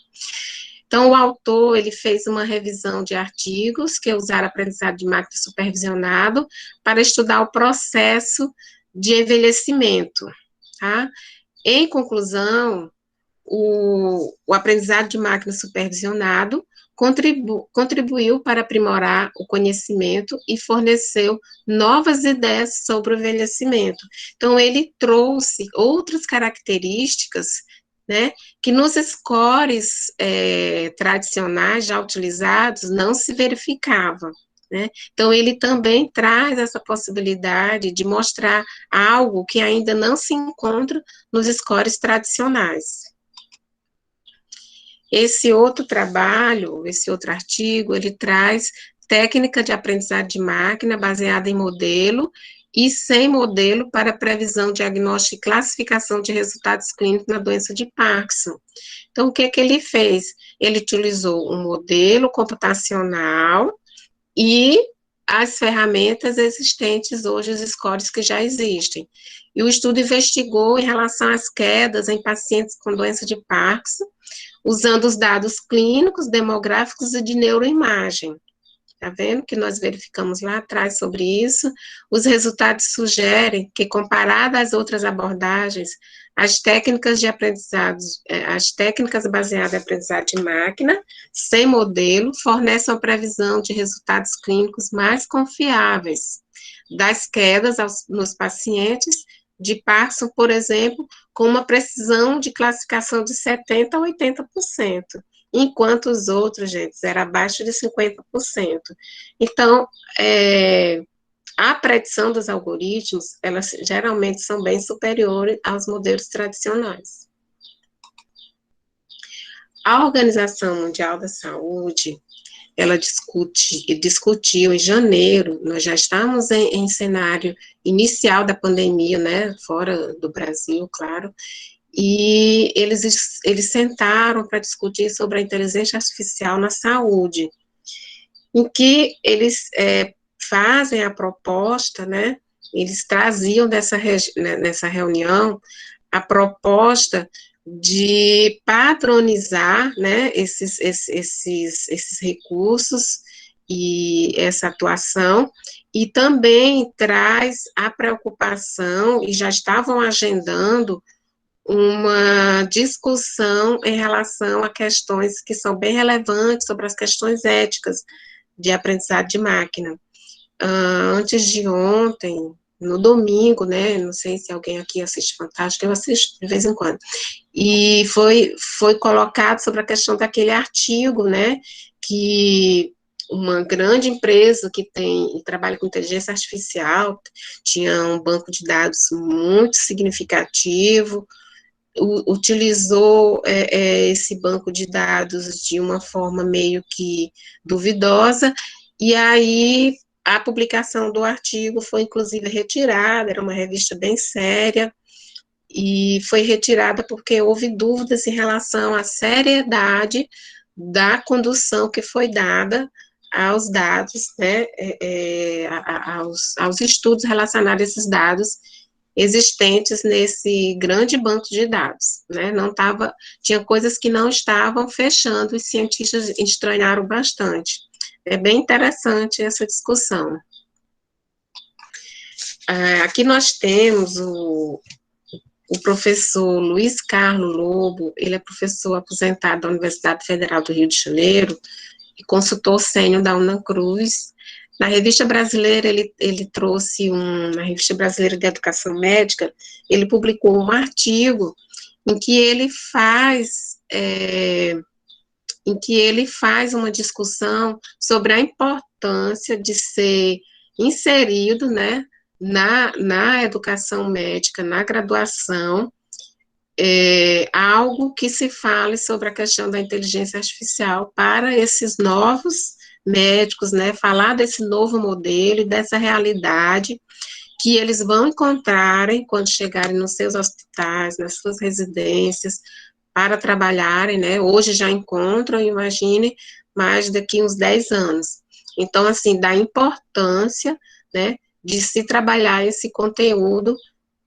Então, o autor, ele fez uma revisão de artigos que usaram aprendizado de máquina supervisionado para estudar o processo de envelhecimento, tá? Em conclusão, o aprendizado de máquina supervisionado contribuiu para aprimorar o conhecimento e forneceu novas ideias sobre o envelhecimento. Então, ele trouxe outras características, né, que nos scores tradicionais já utilizados não se verificavam, né? Então, ele também traz essa possibilidade de mostrar algo que ainda não se encontra nos scores tradicionais. Esse outro trabalho, esse outro artigo, ele traz técnica de aprendizado de máquina baseada em modelo e sem modelo para previsão, diagnóstico e classificação de resultados clínicos na doença de Parkinson. Então, o que ele fez? Ele utilizou um modelo computacional, e as ferramentas existentes hoje, os scores que já existem. E o estudo investigou em relação às quedas em pacientes com doença de Parkinson, usando os dados clínicos, demográficos e de neuroimagem. Está vendo que nós verificamos lá atrás sobre isso? Os resultados sugerem que, comparado às outras abordagens, as técnicas de aprendizado, as técnicas baseadas em aprendizado de máquina, sem modelo, fornecem uma previsão de resultados clínicos mais confiáveis das quedas nos pacientes de Parkinson, por exemplo, com uma precisão de classificação de 70% a 80%. Enquanto os outros, gente, era abaixo de 50%. Então, a predição dos algoritmos, elas geralmente são bem superiores aos modelos tradicionais. A Organização Mundial da Saúde, ela discutiu em janeiro, nós já estamos em cenário inicial da pandemia, né, fora do Brasil, claro, e eles sentaram para discutir sobre a inteligência artificial na saúde, em que eles fazem a proposta, né, eles traziam nessa reunião a proposta de padronizar, né, esses recursos e essa atuação, e também traz a preocupação, e já estavam agendando uma discussão em relação a questões que são bem relevantes sobre as questões éticas de aprendizado de máquina. Antes de ontem, no domingo, né, não sei se alguém aqui assiste Fantástico, eu assisto de vez em quando, e foi colocado sobre a questão daquele artigo, né, que uma grande empresa que trabalha com inteligência artificial, tinha um banco de dados muito significativo, utilizou esse banco de dados de uma forma meio que duvidosa, e aí a publicação do artigo foi, inclusive, retirada, era uma revista bem séria, e foi retirada porque houve dúvidas em relação à seriedade da condução que foi dada aos dados, né, aos estudos relacionados a esses dados existentes nesse grande banco de dados, né, tinha coisas que não estavam fechando, os cientistas estranharam bastante. É bem interessante essa discussão. Aqui nós temos o professor Luiz Carlos Lobo, ele é professor aposentado da Universidade Federal do Rio de Janeiro e consultor sênior da Unicruz. Na Revista Brasileira, ele trouxe na Revista Brasileira de Educação Médica, ele publicou um artigo em que ele faz uma discussão sobre a importância de ser inserido, né, na educação médica, na graduação, algo que se fale sobre a questão da inteligência artificial para esses novos médicos, né, falar desse novo modelo e dessa realidade que eles vão encontrarem quando chegarem nos seus hospitais, nas suas residências, para trabalharem, né, hoje já encontram, imagine, mais daqui uns 10 anos. Então, assim, da importância, né, de se trabalhar esse conteúdo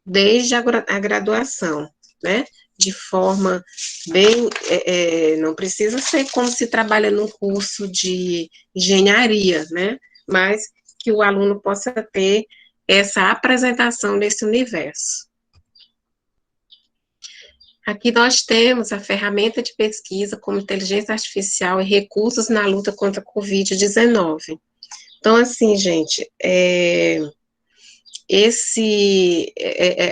desde a graduação, né, de forma bem, não precisa ser como se trabalha num curso de engenharia, né, mas que o aluno possa ter essa apresentação nesse universo. Aqui nós temos a ferramenta de pesquisa como inteligência artificial e recursos na luta contra a Covid-19. Então, assim, gente,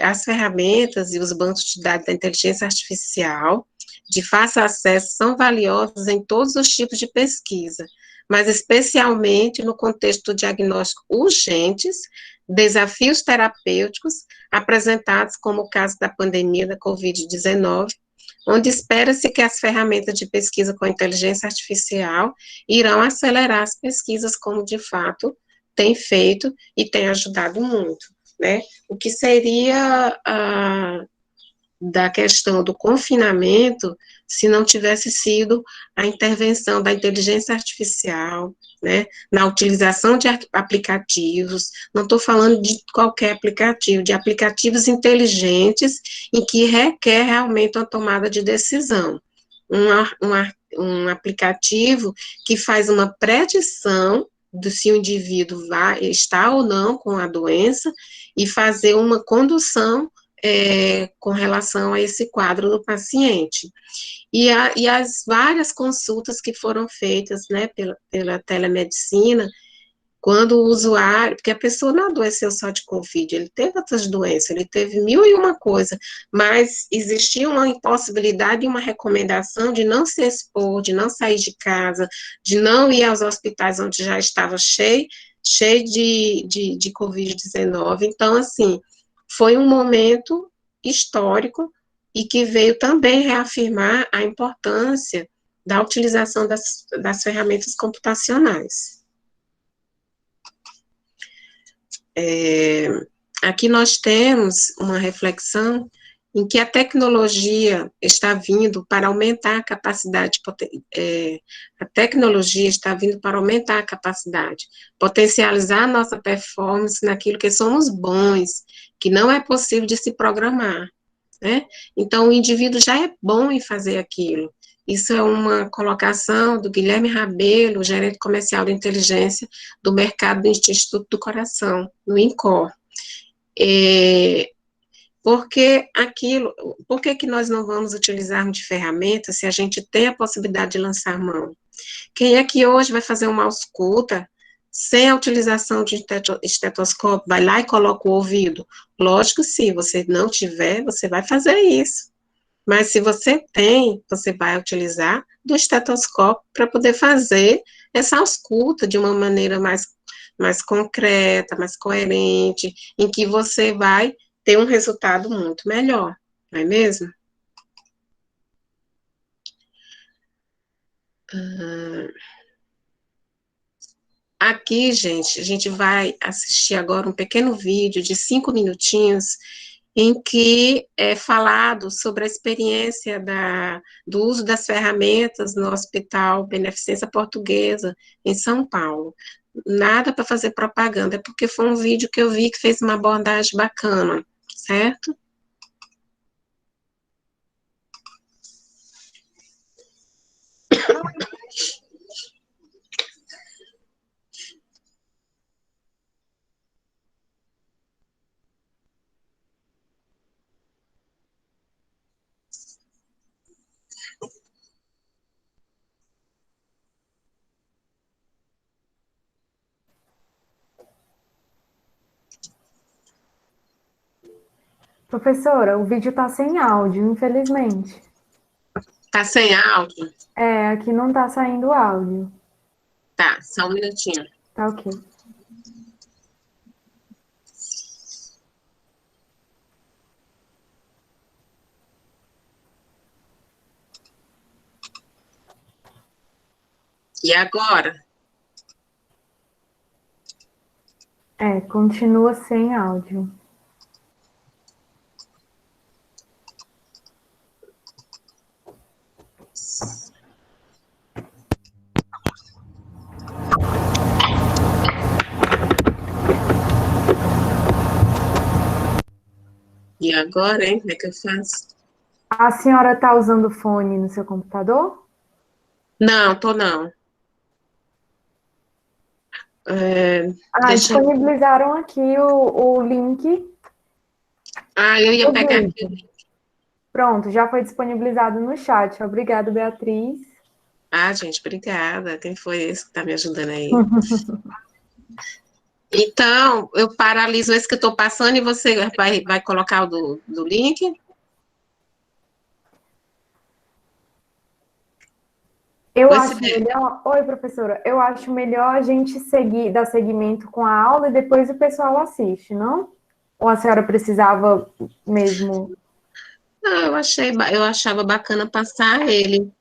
as ferramentas e os bancos de dados da inteligência artificial de fácil acesso são valiosos em todos os tipos de pesquisa, mas especialmente no contexto do diagnóstico urgentes, desafios terapêuticos apresentados como o caso da pandemia da Covid-19, onde espera-se que as ferramentas de pesquisa com inteligência artificial irão acelerar as pesquisas, como de fato tem feito e tem ajudado muito, né? O que seria da questão do confinamento se não tivesse sido a intervenção da inteligência artificial, né, na utilização de aplicativos, não estou falando de qualquer aplicativo, de aplicativos inteligentes em que requer realmente uma tomada de decisão. Um aplicativo que faz uma predição do se o indivíduo está ou não com a doença e fazer uma condução com relação a esse quadro do paciente. E as várias consultas que foram feitas, né, pela telemedicina, quando o usuário, porque a pessoa não adoeceu só de Covid, ele teve outras doenças, ele teve 1001 coisa, mas existia uma impossibilidade e uma recomendação de não se expor, de não sair de casa, de não ir aos hospitais onde já estava cheio de Covid-19. Então, assim, foi um momento histórico e que veio também reafirmar a importância da utilização das ferramentas computacionais. Aqui nós temos uma reflexão em que a tecnologia está vindo para aumentar a capacidade, a tecnologia está vindo para aumentar a capacidade, potencializar a nossa performance naquilo que somos bons, que não é possível de se programar, né? Então, o indivíduo já é bom em fazer aquilo. Isso é uma colocação do Guilherme Rabelo, gerente comercial de inteligência do mercado do Instituto do Coração, no INCOR. Por que nós não vamos utilizar de ferramentas se a gente tem a possibilidade de lançar mão? Quem é que hoje vai fazer uma ausculta sem a utilização de estetoscópio, vai lá e coloca o ouvido? Lógico, se você não tiver, você vai fazer isso. Mas se você tem, você vai utilizar do estetoscópio para poder fazer essa ausculta de uma maneira mais concreta, mais coerente, em que você vai ter um resultado muito melhor, não é mesmo? Aqui, gente, a gente vai assistir agora um pequeno vídeo de 5 minutinhos em que é falado sobre a experiência do uso das ferramentas no Hospital Beneficência Portuguesa, em São Paulo. Nada para fazer propaganda, é porque foi um vídeo que eu vi que fez uma abordagem bacana, certo? Professora, o vídeo está sem áudio, infelizmente. Tá sem áudio? Aqui não está saindo áudio. Tá, só um minutinho. Tá ok. E agora? Continua sem áudio. E agora, hein? Como é que eu faço? A senhora está usando fone no seu computador? Não, tô não. Disponibilizaram aqui o link. Eu ia pegar aqui. Pronto, já foi disponibilizado no chat. Obrigada, Beatriz. Gente, obrigada. Quem foi esse que está me ajudando aí? Então, eu paraliso esse que eu estou passando e você vai colocar o do link? Eu acho melhor... Oi, professora. Eu acho melhor a gente dar seguimento com a aula e depois o pessoal assiste, não? Ou a senhora precisava mesmo... Não, eu achava bacana passar ele.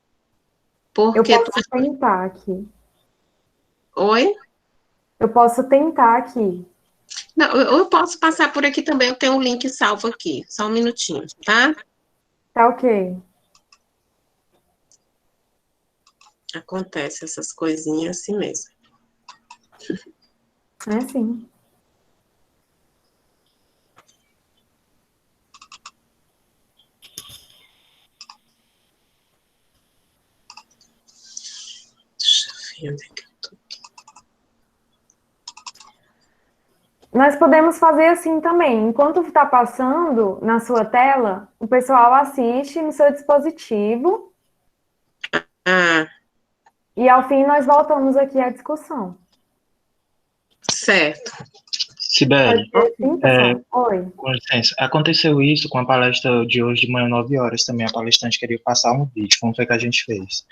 Porque eu posso tentar aqui. Oi? Eu posso tentar aqui. Não, eu posso passar por aqui também, eu tenho um link salvo aqui. Só um minutinho, tá? Tá ok. Acontece essas coisinhas assim mesmo. É sim. Deixa eu ver onde é que eu tô. Nós podemos fazer assim também. Enquanto está passando na sua tela, o pessoal assiste no seu dispositivo Ah, e ao fim nós voltamos aqui à discussão. certo. Sibeli, Pode ser assim, pessoal? Oi. com licença, aconteceu isso com a palestra de hoje de manhã, 9 horas também. A palestrante queria passar um vídeo, como foi que a gente fez?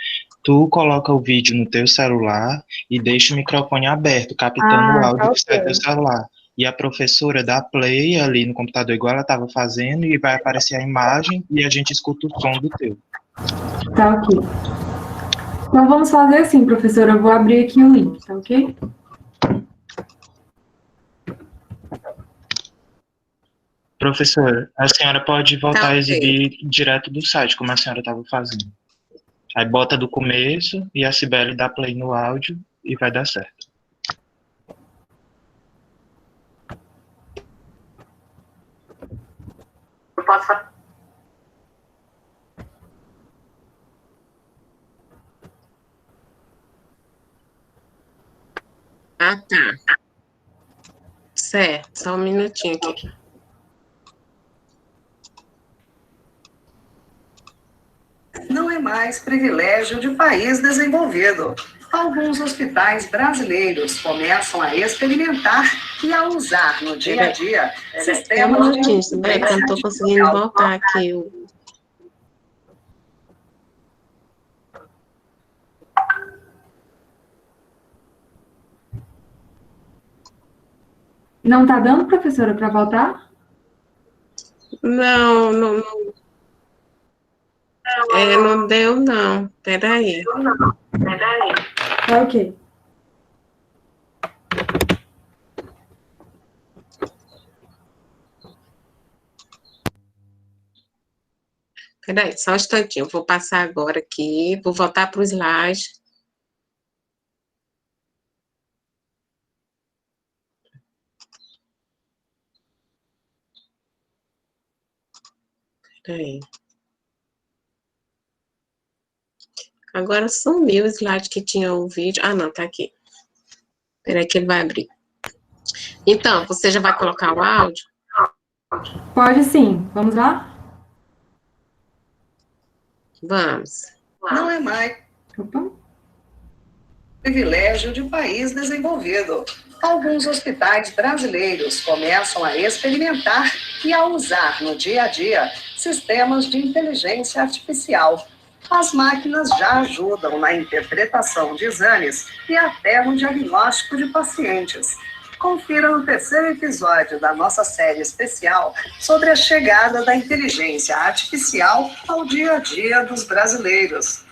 Tu coloca o vídeo no teu celular e deixa o microfone aberto, captando o Ah, tá áudio que sai do teu ok. celular. E a professora dá play ali no computador, igual ela estava fazendo, e vai aparecer a imagem e a gente escuta o som do teu. Tá ok. Então vamos fazer assim, professora. Eu vou abrir aqui o link, tá ok? Professora, a senhora pode voltar Tá a ok. exibir direto do site, como a senhora estava fazendo. Aí bota do começo e a Sibeli dá play no áudio e vai dar certo. Eu posso fazer. Ah, tá. Certo, só um minutinho aqui. Não é mais privilégio de país desenvolvido. Alguns hospitais brasileiros começam a experimentar e a usar no dia a dia Um sistemas de minutinho, Sibeli, que eu não tô conseguindo voltar aqui. Não tá dando, professora, para voltar? Não, não deu, não. Peraí. Tá ok. Peraí, só um instantinho. Eu vou passar agora aqui, vou voltar para o slide. Peraí. Agora sumiu o slide que tinha o vídeo. Ah, não, tá aqui. Peraí que ele vai abrir. Então, você já vai colocar o áudio? Pode sim. Vamos lá? Vamos. Não é mais Opa. privilégio de país desenvolvido. Alguns hospitais brasileiros começam a experimentar e a usar no dia a dia sistemas de inteligência artificial. As máquinas já ajudam na interpretação de exames e até no diagnóstico de pacientes. Confira no terceiro episódio da nossa série especial sobre a chegada da inteligência artificial ao dia a dia dos brasileiros.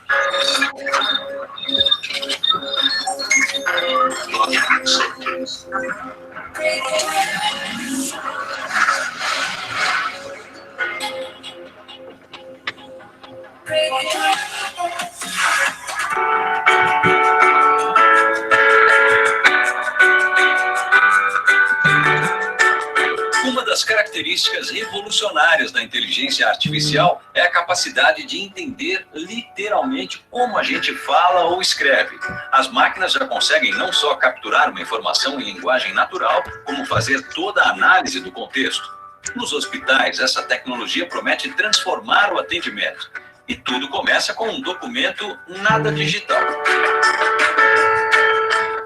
Uma das características revolucionárias da inteligência artificial é a capacidade de entender literalmente como a gente fala ou escreve. As máquinas já conseguem não só capturar uma informação em linguagem natural, como fazer toda a análise do contexto. Nos hospitais, essa tecnologia promete transformar o atendimento. E tudo começa com um documento nada digital.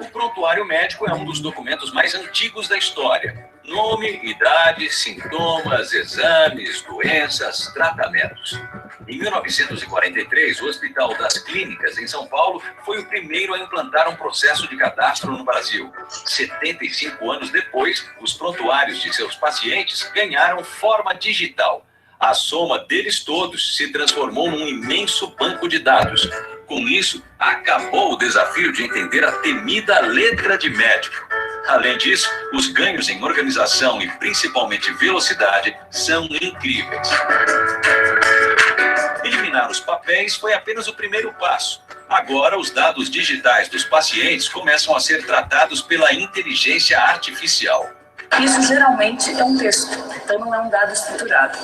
O prontuário médico é um dos documentos mais antigos da história. Nome, idade, sintomas, exames, doenças, tratamentos. Em 1943, o Hospital das Clínicas, em São Paulo, foi o primeiro a implantar um processo de cadastro no Brasil. 75 anos depois, os prontuários de seus pacientes ganharam forma digital. A soma deles todos se transformou num imenso banco de dados. Com isso, acabou o desafio de entender a temida letra de médico. Além disso, os ganhos em organização e principalmente velocidade são incríveis. eliminar os papéis foi apenas o primeiro passo. Agora, os dados digitais dos pacientes começam a ser tratados pela inteligência artificial. Isso geralmente é um texto, então não é um dado estruturado.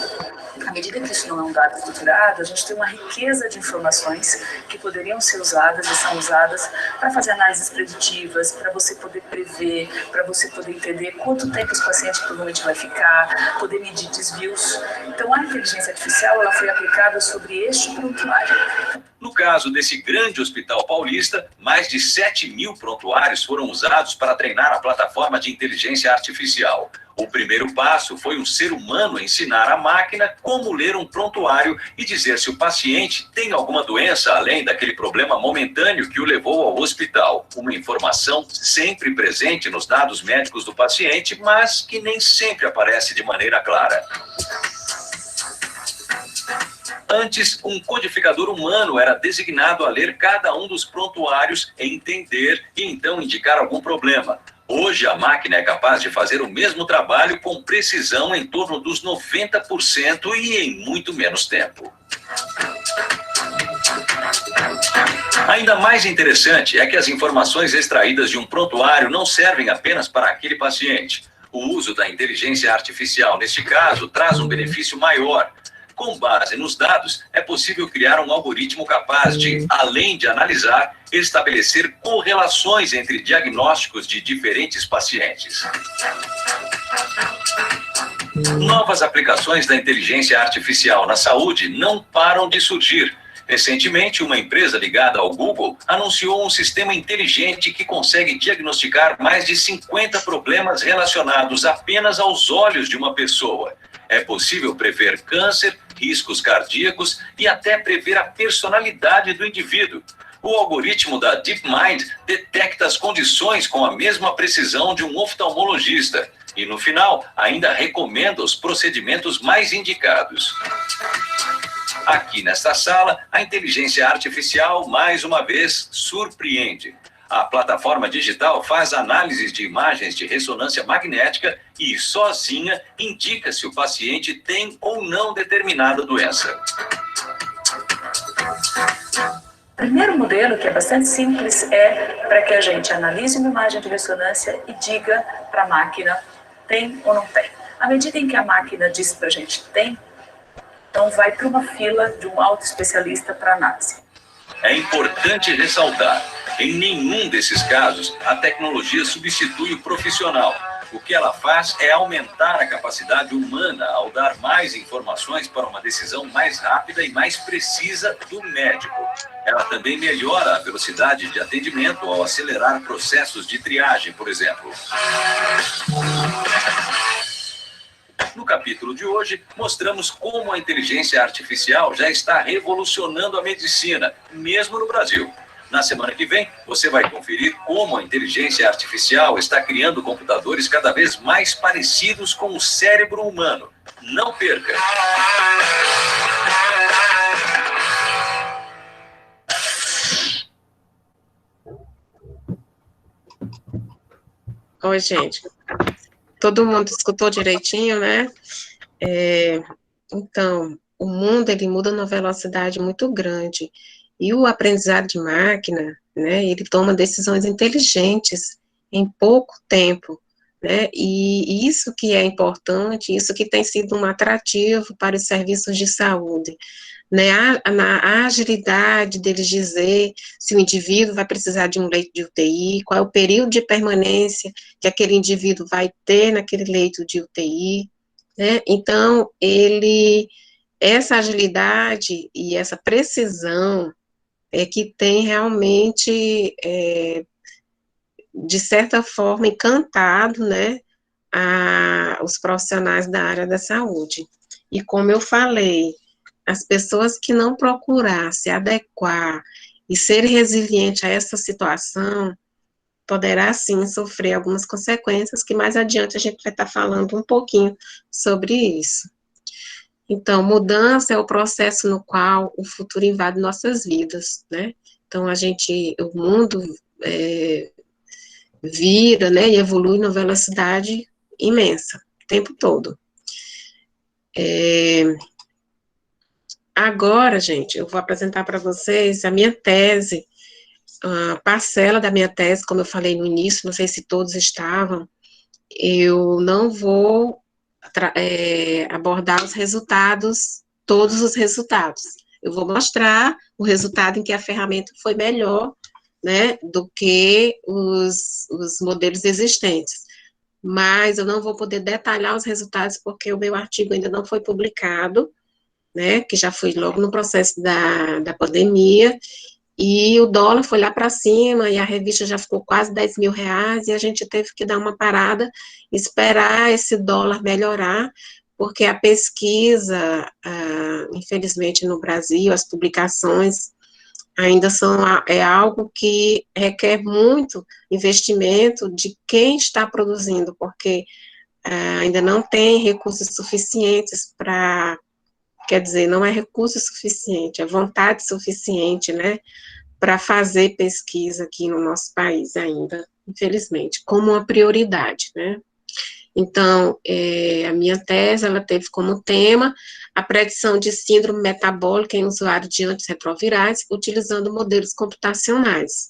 À medida que isso não é um dado estruturado, a gente tem uma riqueza de informações que poderiam ser usadas e são usadas para fazer análises preditivas, para você poder prever, para você poder entender quanto tempo esse paciente provavelmente vai ficar, poder medir desvios. Então, a inteligência artificial ela foi aplicada sobre este prontuário. No caso desse grande hospital paulista, mais de 7.000 prontuários foram usados para treinar a plataforma de inteligência artificial. O primeiro passo foi um ser humano ensinar a máquina como ler um prontuário e dizer se o paciente tem alguma doença além daquele problema momentâneo que o levou ao hospital. Uma informação sempre presente nos dados médicos do paciente, mas que nem sempre aparece de maneira clara. Antes, um codificador humano era designado a ler cada um dos prontuários, entender e então indicar algum problema. Hoje, a máquina é capaz de fazer o mesmo trabalho com precisão em torno dos 90% e em muito menos tempo. Ainda mais interessante é que as informações extraídas de um prontuário não servem apenas para aquele paciente. O uso da inteligência artificial, neste caso, traz um benefício maior. Com base nos dados, é possível criar um algoritmo capaz de, além de analisar, estabelecer correlações entre diagnósticos de diferentes pacientes. Novas aplicações da inteligência artificial na saúde não param de surgir. Recentemente, uma empresa ligada ao Google anunciou um sistema inteligente que consegue diagnosticar mais de 50 problemas relacionados apenas aos olhos de uma pessoa. É possível prever câncer, riscos cardíacos e até prever a personalidade do indivíduo. O algoritmo da DeepMind detecta as condições com a mesma precisão de um oftalmologista e, no final, ainda recomenda os procedimentos mais indicados. Aqui nesta sala, a inteligência artificial, mais uma vez, surpreende. A plataforma digital faz análises de imagens de ressonância magnética e, sozinha, indica se o paciente tem ou não determinada doença. O primeiro modelo, que é bastante simples, é para que a gente analise uma imagem de ressonância e diga para a máquina tem ou não tem. À medida em que a máquina diz para a gente tem, então vai para uma fila de um autoespecialista para análise. É importante ressaltar, em nenhum desses casos, a tecnologia substitui o profissional. O que ela faz é aumentar a capacidade humana ao dar mais informações para uma decisão mais rápida e mais precisa do médico. Ela também melhora a velocidade de atendimento ao acelerar processos de triagem, por exemplo. No capítulo de hoje, mostramos como a inteligência artificial já está revolucionando a medicina, mesmo no Brasil. Na semana que vem, você vai conferir como a inteligência artificial está criando computadores cada vez mais parecidos com o cérebro humano. Não perca! Oi, gente. Todo mundo escutou direitinho, né? Então, o mundo, ele muda numa velocidade muito grande. E o aprendizado de máquina, né, ele toma decisões inteligentes em pouco tempo, né? E isso que é importante, isso que tem sido um atrativo para os serviços de saúde, né? Na agilidade deles dizer se o indivíduo vai precisar de um leito de UTI, qual é o período de permanência que aquele indivíduo vai ter naquele leito de UTI, né? Então, essa agilidade e essa precisão é que tem realmente, de certa forma, encantado, né, os profissionais da área da saúde. E como eu falei, as pessoas que não procurar se adequar e ser resiliente a essa situação, poderá sim sofrer algumas consequências, que mais adiante a gente vai estar falando um pouquinho sobre isso. Então, mudança é o processo no qual o futuro invade nossas vidas, né? Então, o mundo vira, né, e evolui numa velocidade imensa, o tempo todo. Agora, gente, eu vou apresentar para vocês a minha tese, a parcela da minha tese, como eu falei no início, não sei se todos estavam, eu não vou abordar os resultados, todos os resultados. Eu vou mostrar o resultado em que a ferramenta foi melhor, né, do que os modelos existentes. Mas eu não vou poder detalhar os resultados porque o meu artigo ainda não foi publicado, né, que já foi logo no processo da pandemia, e o dólar foi lá para cima, e a revista já ficou quase R$ 10.000, e a gente teve que dar uma parada, esperar esse dólar melhorar, porque a pesquisa, infelizmente no Brasil, as publicações ainda é algo que requer muito investimento de quem está produzindo, porque ainda não tem recursos suficientes para, quer dizer, não é recurso suficiente, é vontade suficiente, né, para fazer pesquisa aqui no nosso país ainda, infelizmente, como uma prioridade, né. Então, a minha tese, ela teve como tema a predição de síndrome metabólica em usuário de antirretrovirais, utilizando modelos computacionais.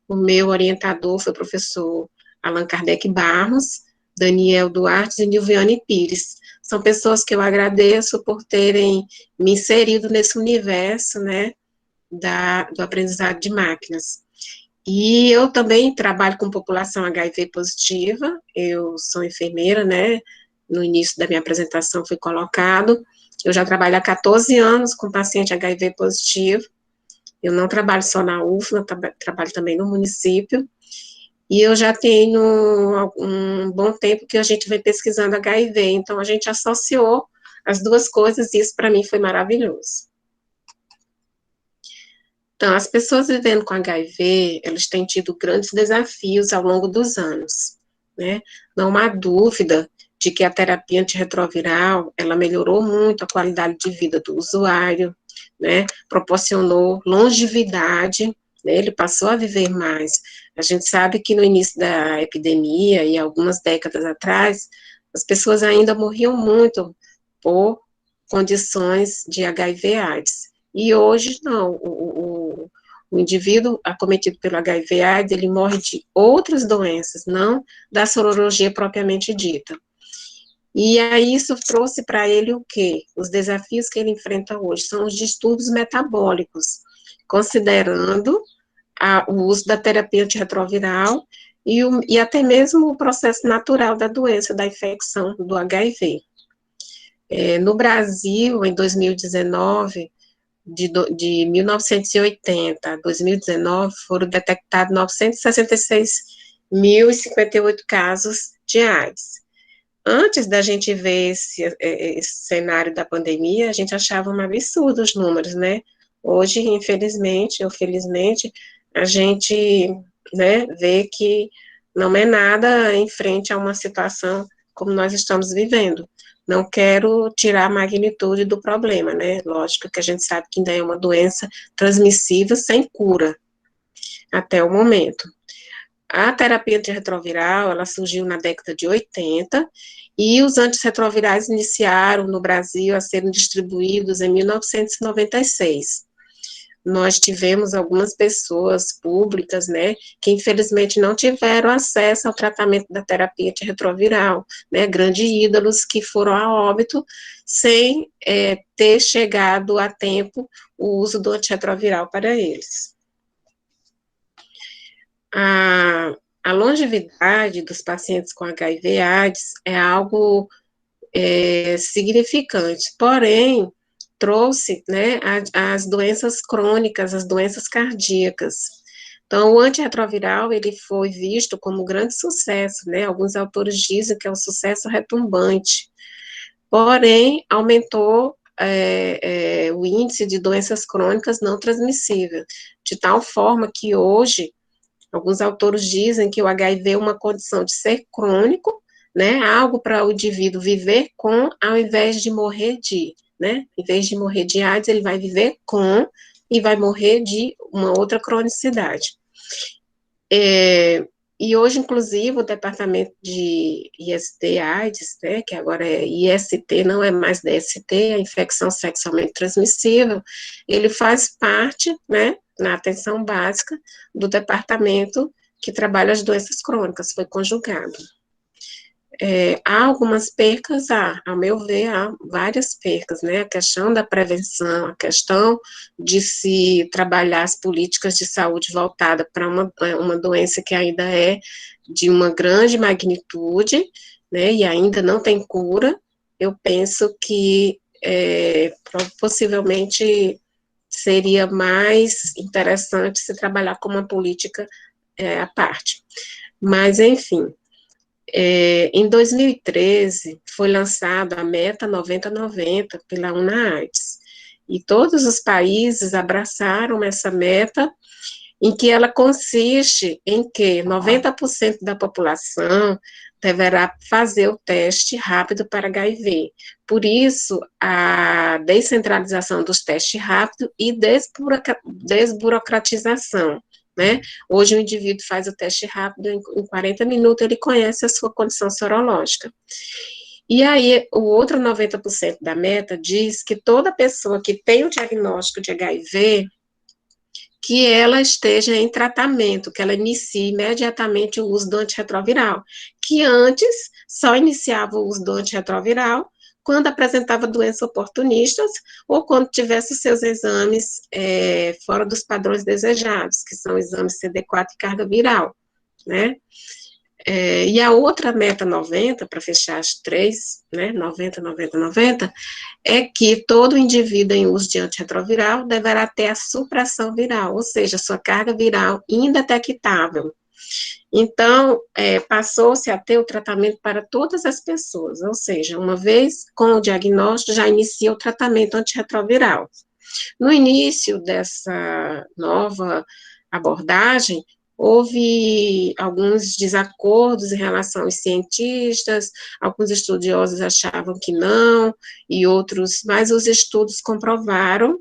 O meu orientador foi o professor Allan Kardec Barros, Daniel Duarte e Nilviane Pires. São pessoas que eu agradeço por terem me inserido nesse universo, né, do aprendizado de máquinas. E eu também trabalho com população HIV positiva, eu sou enfermeira, né, no início da minha apresentação foi colocado, eu já trabalho há 14 anos com paciente HIV positivo, eu não trabalho só na UFMA, trabalho também no município, e eu já tenho um bom tempo que a gente vem pesquisando HIV, então a gente associou as duas coisas e isso para mim foi maravilhoso. Então, as pessoas vivendo com HIV, elas têm tido grandes desafios ao longo dos anos, né? Não há dúvida de que a terapia antirretroviral, ela melhorou muito a qualidade de vida do usuário, né? Proporcionou longevidade, né? Ele passou a viver mais. A gente sabe que no início da epidemia e algumas décadas atrás, as pessoas ainda morriam muito por condições de HIV/AIDS. E hoje, não, o indivíduo acometido pelo HIV/AIDS, ele morre de outras doenças, não da sorologia propriamente dita. E aí isso trouxe para ele o quê? Os desafios que ele enfrenta hoje são os distúrbios metabólicos, considerando o uso da terapia antirretroviral e até mesmo o processo natural da doença, da infecção do HIV. No Brasil, em 2019, de 1980 a 2019, foram detectados 966.058 casos de AIDS. Antes da gente ver esse cenário da pandemia, a gente achava um absurdo os números, né? Hoje, infelizmente ou felizmente, a gente, né, vê que não é nada em frente a uma situação como nós estamos vivendo. Não quero tirar a magnitude do problema, né? Lógico que a gente sabe que ainda é uma doença transmissível sem cura, até o momento. A terapia antirretroviral, ela surgiu na década de 80, e os antirretrovirais iniciaram no Brasil a serem distribuídos em 1996. Nós tivemos algumas pessoas públicas, né, que infelizmente não tiveram acesso ao tratamento da terapia antirretroviral, né, grandes ídolos que foram a óbito sem ter chegado a tempo o uso do antirretroviral para eles. A longevidade dos pacientes com HIV/AIDS é algo significante, porém, trouxe, né, as doenças crônicas, as doenças cardíacas. Então, o antirretroviral, ele foi visto como um grande sucesso, né, alguns autores dizem que é um sucesso retumbante, porém, aumentou o índice de doenças crônicas não transmissíveis, de tal forma que hoje, alguns autores dizem que o HIV é uma condição de ser crônico, né, algo para o indivíduo viver com, ao invés de morrer de, né, em vez de morrer de AIDS, ele vai viver com e vai morrer de uma outra cronicidade. E hoje, inclusive, o departamento de IST-AIDS, né, que agora é IST, não é mais DST, a infecção sexualmente transmissível, ele faz parte, né, na atenção básica do departamento que trabalha as doenças crônicas, foi conjugado. Há algumas percas, ao meu ver, há várias percas, né, a questão da prevenção, a questão de se trabalhar as políticas de saúde voltada para uma doença que ainda é de uma grande magnitude, né, e ainda não tem cura, eu penso que possivelmente seria mais interessante se trabalhar com uma política à parte. Mas, enfim, em 2013, foi lançada a Meta 90-90 pela UNAIDS, e todos os países abraçaram essa meta, em que ela consiste em que 90% da população deverá fazer o teste rápido para HIV. Por isso, a descentralização dos testes rápidos e desburocratização, né? Hoje o indivíduo faz o teste rápido, em 40 minutos ele conhece a sua condição sorológica. E aí, o outro 90% da meta diz que toda pessoa que tem o diagnóstico de HIV, que ela esteja em tratamento, que ela inicie imediatamente o uso do antirretroviral, que antes só iniciava o uso do antirretroviral quando apresentava doenças oportunistas ou quando tivesse os seus exames fora dos padrões desejados, que são exames CD4 e carga viral, né? E a outra meta 90, para fechar as três, né, 90, 90, 90, é que todo indivíduo em uso de antirretroviral deverá ter a supressão viral, ou seja, sua carga viral indetectável. Então, passou-se a ter o tratamento para todas as pessoas, ou seja, uma vez com o diagnóstico, já inicia o tratamento antirretroviral. No início dessa nova abordagem, houve alguns desacordos em relação aos cientistas, alguns estudiosos achavam que não, e outros, mas os estudos comprovaram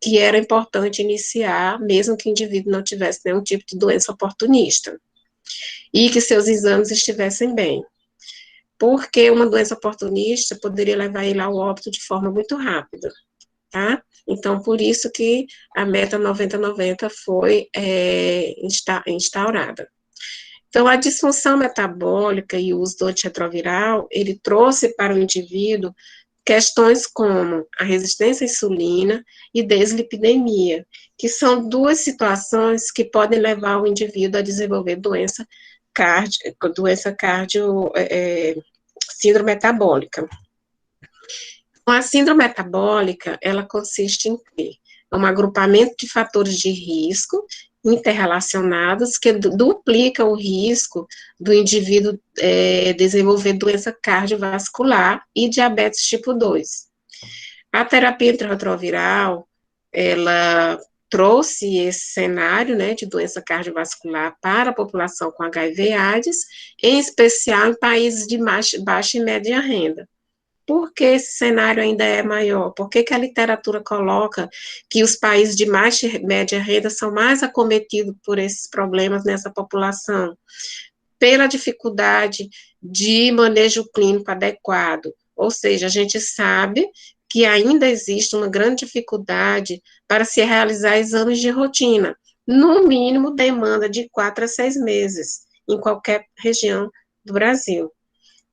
que era importante iniciar, mesmo que o indivíduo não tivesse nenhum tipo de doença oportunista, e que seus exames estivessem bem. Porque uma doença oportunista poderia levar ele ao óbito de forma muito rápida, tá? Então, por isso que a meta 90-90 foi instaurada. Então, a disfunção metabólica e o uso do antirretroviral, ele trouxe para o indivíduo questões como a resistência à insulina e deslipidemia, que são duas situações que podem levar o indivíduo a desenvolver síndrome metabólica. A síndrome metabólica, ela consiste em quê? É um agrupamento de fatores de risco interrelacionados que duplica o risco do indivíduo desenvolver doença cardiovascular e diabetes tipo 2. A terapia antirretroviral, ela trouxe esse cenário, né, de doença cardiovascular para a população com HIV/AIDS, em especial em países de baixa e média renda. Por que esse cenário ainda é maior? Por que a literatura coloca que os países de baixa e média renda são mais acometidos por esses problemas nessa população? Pela dificuldade de manejo clínico adequado. Ou seja, a gente sabe que ainda existe uma grande dificuldade para se realizar exames de rotina. No mínimo, demanda de 4 a 6 meses, em qualquer região do Brasil,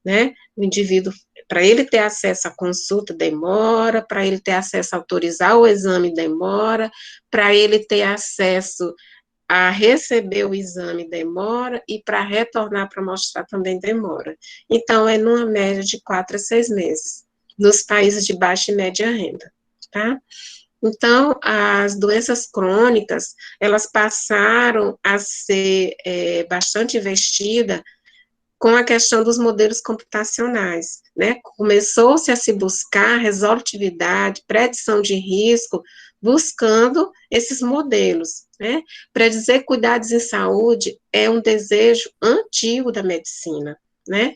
né? O indivíduo, para ele ter acesso à consulta, demora, para ele ter acesso a autorizar o exame, demora, para ele ter acesso a receber o exame, demora, e para retornar para mostrar também demora. Então, é numa média de 4 a 6 meses, nos países de baixa e média renda, tá? Então, as doenças crônicas, elas passaram a ser bastante investidas com a questão dos modelos computacionais, né? Começou-se a se buscar resolutividade, predição de risco, buscando esses modelos, né? Predizer cuidados em saúde é um desejo antigo da medicina, né?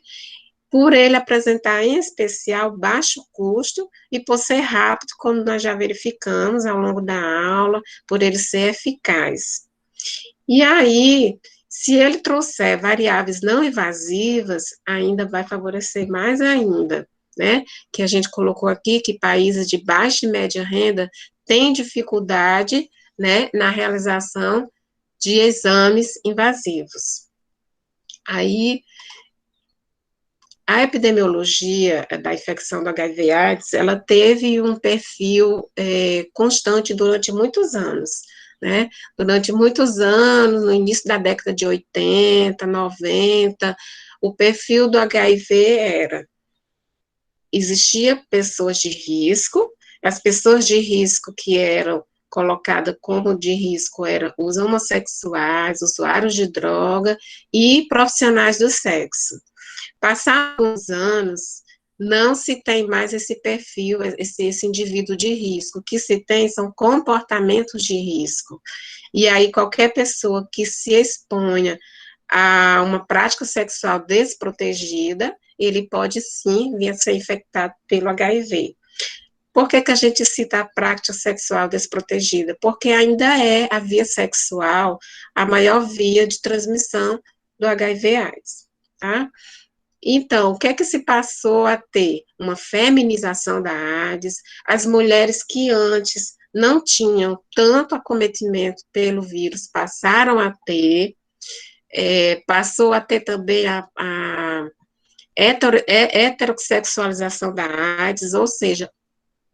Por ele apresentar, em especial, baixo custo e por ser rápido, como nós já verificamos ao longo da aula, por ele ser eficaz. E aí, Se ele trouxer variáveis não invasivas, ainda vai favorecer mais ainda, né? Que a gente colocou aqui que países de baixa e média renda têm dificuldade, né, na realização de exames invasivos. Aí, a epidemiologia da infecção do HIV/AIDS, ela teve um perfil constante durante muitos anos, né? Durante muitos anos, no início da década de 80, 90, o perfil do HIV existia pessoas de risco, as pessoas de risco que eram colocadas como de risco eram os homossexuais, usuários de droga e profissionais do sexo. Passados os anos, não se tem mais esse perfil, esse indivíduo de risco. O que se tem são comportamentos de risco. E aí, qualquer pessoa que se exponha a uma prática sexual desprotegida, ele pode sim vir a ser infectado pelo HIV. Por que a gente cita a prática sexual desprotegida? Porque ainda é a via sexual a maior via de transmissão do HIV/AIDS, tá? Então, o que é que se passou a ter? Uma feminização da AIDS, as mulheres que antes não tinham tanto acometimento pelo vírus passaram a ter, passou a ter também a heterossexualização da AIDS, ou seja,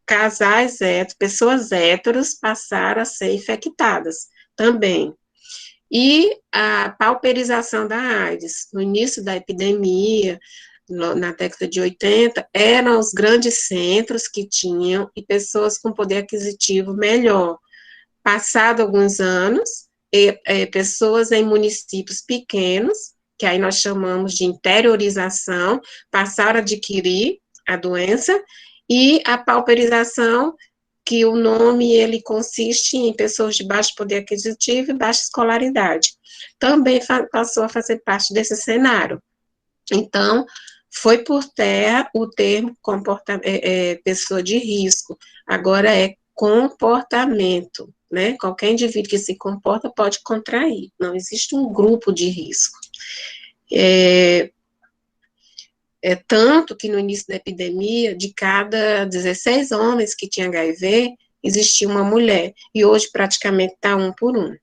casais héteros, pessoas héteros passaram a ser infectadas também. E a pauperização da AIDS, no início da epidemia, na década de 80, eram os grandes centros que tinham e pessoas com poder aquisitivo melhor. Passado alguns anos, pessoas em municípios pequenos, que aí nós chamamos de interiorização, passaram a adquirir a doença, e a pauperização, que o nome, ele consiste em pessoas de baixo poder aquisitivo e baixa escolaridade. Também passou a fazer parte desse cenário. Então, foi por terra o termo pessoa de risco. Agora é comportamento, né? Qualquer indivíduo que se comporta pode contrair. Não existe um grupo de risco. Tanto que no início da epidemia, de cada 16 homens que tinham HIV, existia uma mulher, e hoje praticamente está 1 por 1.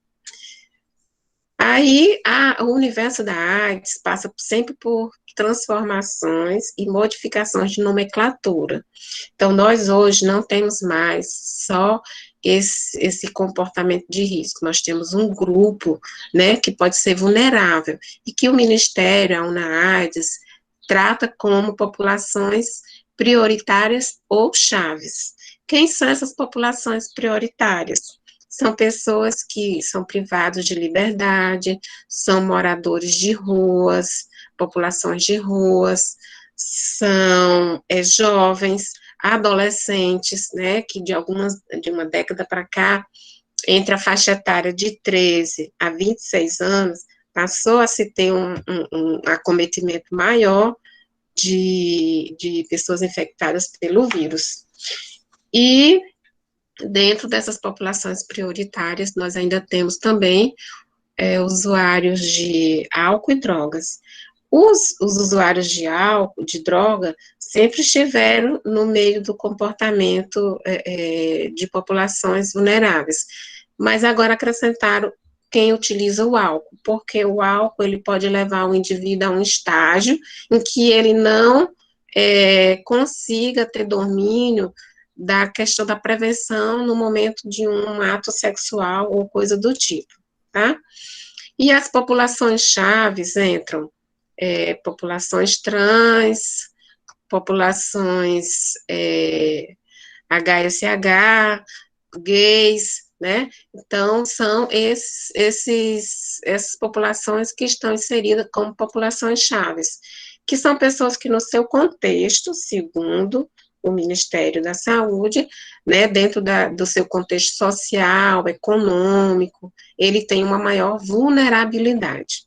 Aí, o universo da AIDS passa sempre por transformações e modificações de nomenclatura. Então, nós hoje não temos mais só esse comportamento de risco, nós temos um grupo, né, que pode ser vulnerável, e que o Ministério, a UNAIDS, trata como populações prioritárias ou chaves. Quem são essas populações prioritárias? São pessoas que são privados de liberdade, são moradores de ruas, populações de ruas, são jovens, adolescentes, né, que de uma década para cá, entre a faixa etária de 13 a 26 anos, passou a se ter um acometimento maior de pessoas infectadas pelo vírus. E dentro dessas populações prioritárias, nós ainda temos também usuários de álcool e drogas. Os usuários de álcool, de droga, sempre estiveram no meio do comportamento de populações vulneráveis, mas agora acrescentaram quem utiliza o álcool, porque o álcool ele pode levar o indivíduo a um estágio em que ele não consiga ter domínio da questão da prevenção no momento de um ato sexual ou coisa do tipo, tá? E as populações chaves entram populações trans, populações HSH, gays, né? Então, são essas populações que estão inseridas como populações chaves, que são pessoas que, no seu contexto, segundo o Ministério da Saúde, né, dentro do seu contexto social, econômico, ele tem uma maior vulnerabilidade.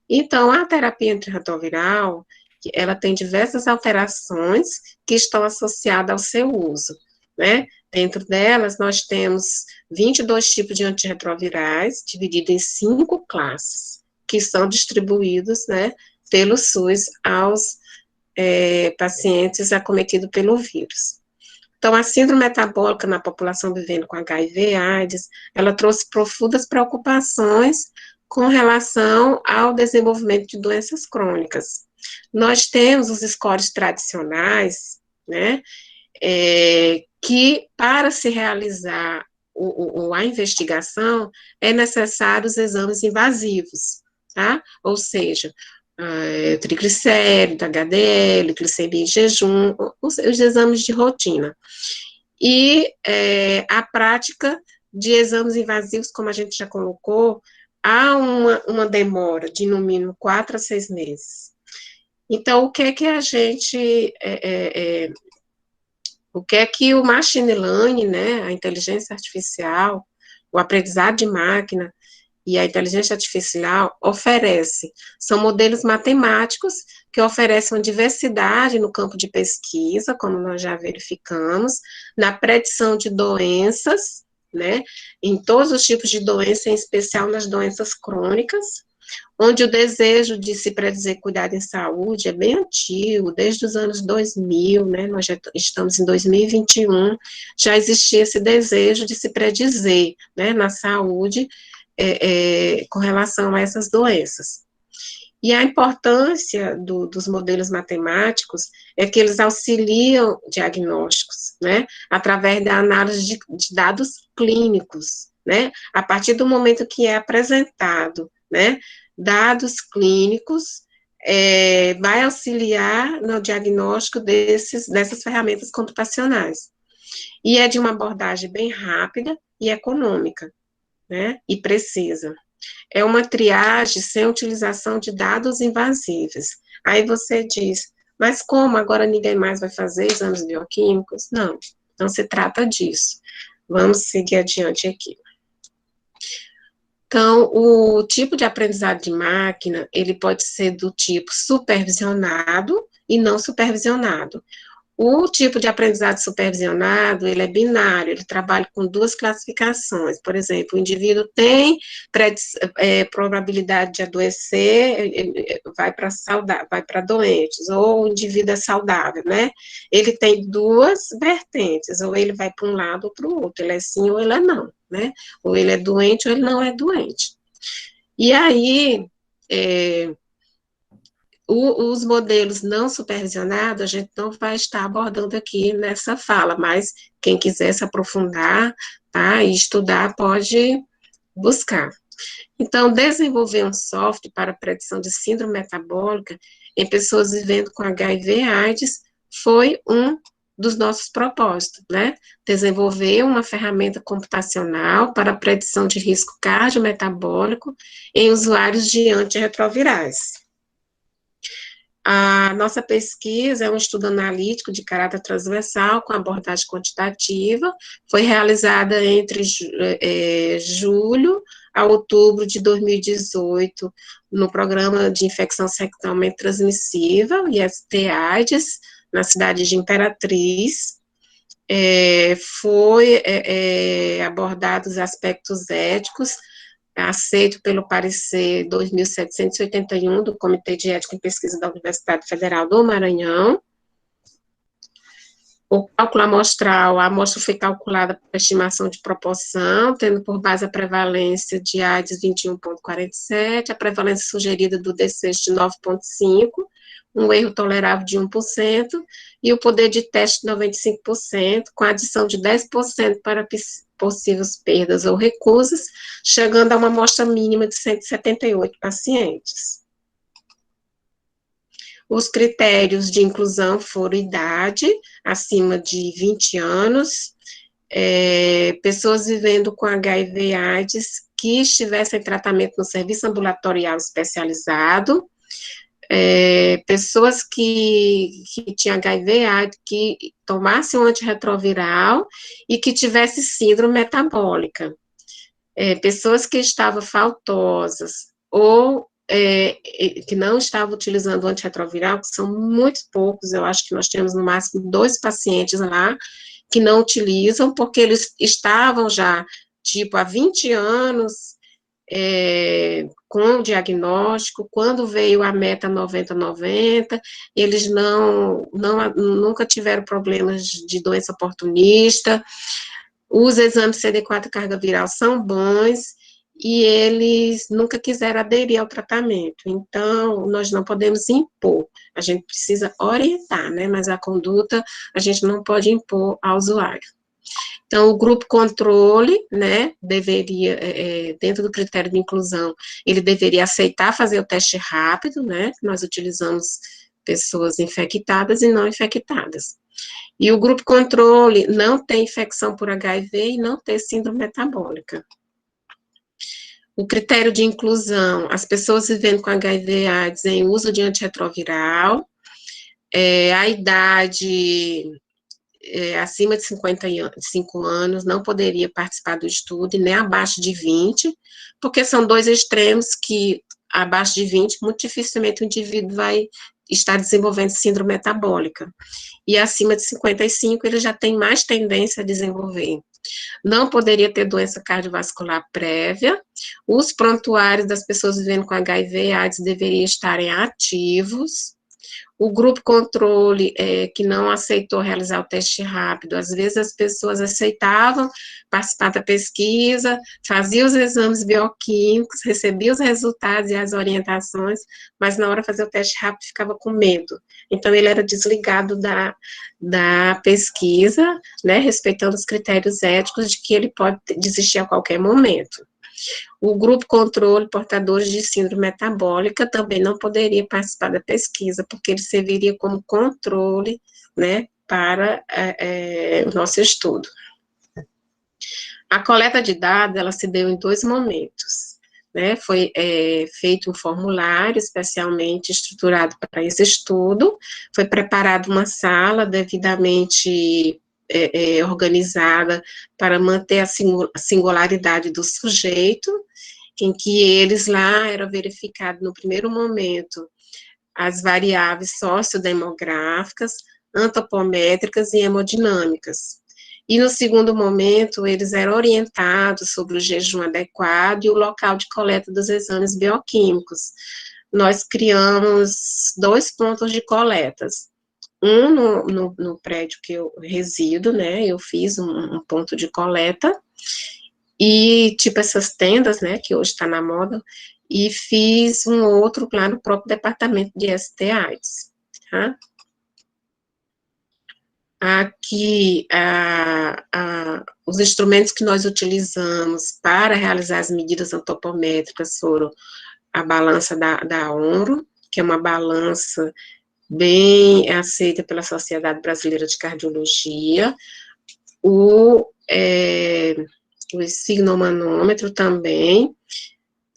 Então, a terapia antirretroviral, ela tem diversas alterações que estão associadas ao seu uso, né? Dentro delas, nós temos 22 tipos de antirretrovirais, divididos em 5 classes. que são distribuídos, né, pelo SUS aos pacientes acometidos pelo vírus. Então, a síndrome metabólica na população vivendo com HIV/AIDS, ela trouxe profundas preocupações com relação ao desenvolvimento de doenças crônicas. Nós temos os scores tradicionais, né, que para se realizar a investigação, é necessário os exames invasivos, tá? Ou seja, triglicérido, HDL, glicemia em jejum, os exames de rotina. E a prática de exames invasivos, como a gente já colocou, há uma demora de, no mínimo, 4 a 6 meses. Então, o que é que a gente... o que é que o machine learning, né, a inteligência artificial, o aprendizado de máquina e a inteligência artificial oferece? São modelos matemáticos que oferecem uma diversidade no campo de pesquisa, como nós já verificamos, na predição de doenças, né, em todos os tipos de doença, em especial nas doenças crônicas, onde o desejo de se predizer cuidado em saúde é bem antigo, desde os anos 2000, né, nós já estamos em 2021, já existia esse desejo de se predizer, né, na saúde, com relação a essas doenças. E a importância dos modelos matemáticos é que eles auxiliam diagnósticos, né, através da análise de dados clínicos, né, a partir do momento que é apresentado, né, dados clínicos, vai auxiliar no diagnóstico dessas ferramentas computacionais. E é de uma abordagem bem rápida e econômica, né, e precisa. É uma triagem sem utilização de dados invasivos. Aí você diz, mas como agora ninguém mais vai fazer exames bioquímicos? Não se trata disso. Vamos seguir adiante aqui. Então, o tipo de aprendizado de máquina, ele pode ser do tipo supervisionado e não supervisionado. O tipo de aprendizado supervisionado, ele é binário, ele trabalha com 2 classificações. Por exemplo, o indivíduo tem probabilidade de adoecer, vai para doentes, ou o indivíduo é saudável, né? Ele tem 2 vertentes, ou ele vai para um lado ou para o outro, ele é sim ou ele é não, né? Ou ele é doente ou ele não é doente. E aí, os modelos não supervisionados, a gente não vai estar abordando aqui nessa fala, mas quem quiser se aprofundar, tá, e estudar, pode buscar. Então, desenvolver um software para predição de síndrome metabólica em pessoas vivendo com HIV/AIDS foi um dos nossos propósitos, né? Desenvolver uma ferramenta computacional para predição de risco cardiometabólico em usuários de antirretrovirais. A nossa pesquisa é um estudo analítico de caráter transversal, com abordagem quantitativa, foi realizada entre julho a outubro de 2018, no programa de infecção sexualmente transmissível, IST-AIDS, na cidade de Imperatriz. Foi abordados aspectos éticos, aceito pelo parecer 2781 do Comitê de Ética em Pesquisa da Universidade Federal do Maranhão. O cálculo amostral, a amostra foi calculada por estimação de proporção, tendo por base a prevalência de AIDS 21,47, a prevalência sugerida do desfecho de 9,5, um erro tolerável de 1%, e o poder de teste de 95%, com adição de 10% para possíveis perdas ou recusas, chegando a uma amostra mínima de 178 pacientes. Os critérios de inclusão foram idade, acima de 20 anos, pessoas vivendo com HIV/AIDS que estivessem em tratamento no serviço ambulatorial especializado, pessoas que tinham HIV/AIDS, que tomassem um antirretroviral e que tivessem síndrome metabólica, pessoas que estavam faltosas ou que não estavam utilizando o antirretroviral, que são muito poucos, eu acho que nós temos no máximo 2 pacientes lá que não utilizam, porque eles estavam já, tipo, há 20 anos com o diagnóstico. Quando veio a meta 90-90, eles nunca tiveram problemas de doença oportunista. Os exames CD4 carga viral são bons, e eles nunca quiseram aderir ao tratamento. Então, nós não podemos impor, a gente precisa orientar, né, mas a conduta a gente não pode impor ao usuário. Então, o grupo controle, né, deveria, dentro do critério de inclusão, ele deveria aceitar fazer o teste rápido, né, nós utilizamos pessoas infectadas e não infectadas. E o grupo controle não tem infecção por HIV e não tem síndrome metabólica. O critério de inclusão, as pessoas vivendo com HIV/AIDS em uso de antirretroviral, a idade acima de 55 anos não poderia participar do estudo, e nem abaixo de 20, porque são dois extremos que, abaixo de 20, muito dificilmente o indivíduo vai estar desenvolvendo síndrome metabólica. E acima de 55, ele já tem mais tendência a desenvolver. Não poderia ter doença cardiovascular prévia. Os prontuários das pessoas vivendo com HIV e AIDS deveriam estarem ativos. O grupo controle, que não aceitou realizar o teste rápido, às vezes as pessoas aceitavam participar da pesquisa, faziam os exames bioquímicos, recebiam os resultados e as orientações, mas na hora de fazer o teste rápido ficava com medo. Então, ele era desligado da pesquisa, né, respeitando os critérios éticos de que ele pode desistir a qualquer momento. O grupo controle, portadores de síndrome metabólica, também não poderia participar da pesquisa, porque ele serviria como controle, né, para o nosso estudo. A coleta de dados, ela se deu em 2 momentos, né, foi feito um formulário especialmente estruturado para esse estudo, foi preparada uma sala devidamente organizada para manter a singularidade do sujeito, em que eles lá era verificado no primeiro momento as variáveis sociodemográficas, antropométricas e hemodinâmicas. E no segundo momento, eles eram orientados sobre o jejum adequado e o local de coleta dos exames bioquímicos. Nós criamos 2 pontos de coletas. Um no prédio que eu resido, né, eu fiz um ponto de coleta, e tipo essas tendas, né, que hoje está na moda, e fiz um outro lá no próprio departamento de ST/AIDS, tá? Aqui, os instrumentos que nós utilizamos para realizar as medidas antropométricas foram a balança da ONRO, que é uma balança bem aceita pela Sociedade Brasileira de Cardiologia, o signomanômetro também,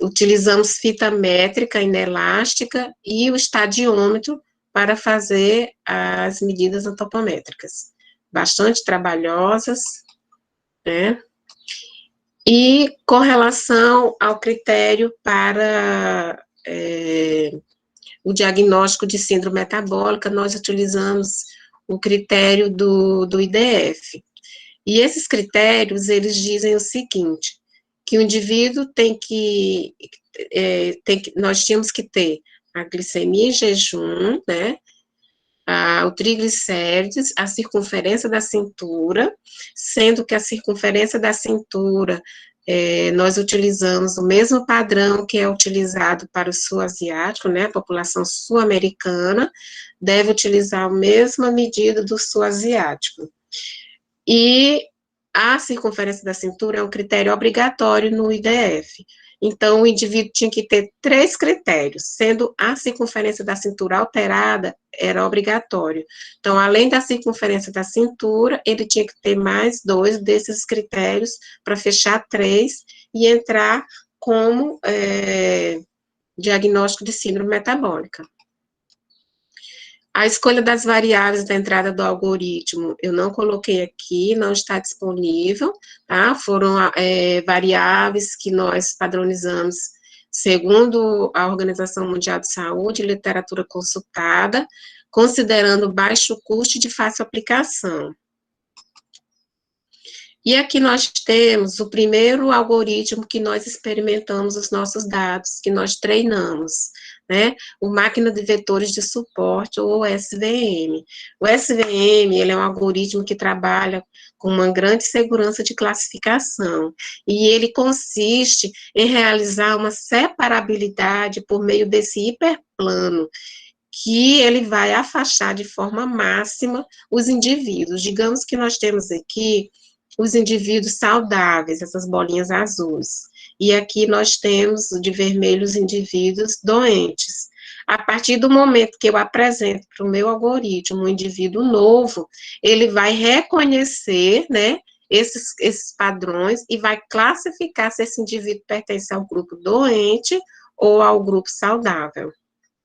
utilizamos fita métrica inelástica e o estadiômetro para fazer as medidas antropométricas, bastante trabalhosas, né? E com relação ao critério para o diagnóstico de síndrome metabólica, nós utilizamos o critério do IDF. E esses critérios, eles dizem o seguinte, que o indivíduo nós tínhamos que ter a glicemia em jejum, né, o triglicérides, a circunferência da cintura, sendo que a circunferência da cintura, nós utilizamos o mesmo padrão que é utilizado para o sul asiático, né, a população sul-americana deve utilizar a mesma medida do sul asiático. E a circunferência da cintura é um critério obrigatório no IDF. Então, o indivíduo tinha que ter 3 critérios, sendo a circunferência da cintura alterada, era obrigatório. Então, além da circunferência da cintura, ele tinha que ter mais 2 desses critérios para fechar 3 e entrar como diagnóstico de síndrome metabólica. A escolha das variáveis da entrada do algoritmo, eu não coloquei aqui, não está disponível, tá? Foram variáveis que nós padronizamos segundo a Organização Mundial de Saúde, literatura consultada, considerando baixo custo e de fácil aplicação. E aqui nós temos o primeiro algoritmo que nós experimentamos os nossos dados, que nós treinamos, né? O Máquina de Vetores de Suporte, ou SVM. O SVM, ele é um algoritmo que trabalha com uma grande segurança de classificação, e ele consiste em realizar uma separabilidade por meio desse hiperplano, que ele vai afastar de forma máxima os indivíduos. Digamos que nós temos aqui os indivíduos saudáveis, essas bolinhas azuis. E aqui nós temos de vermelho os indivíduos doentes. A partir do momento que eu apresento para o meu algoritmo um indivíduo novo, ele vai reconhecer, né, esses padrões e vai classificar se esse indivíduo pertence ao grupo doente ou ao grupo saudável,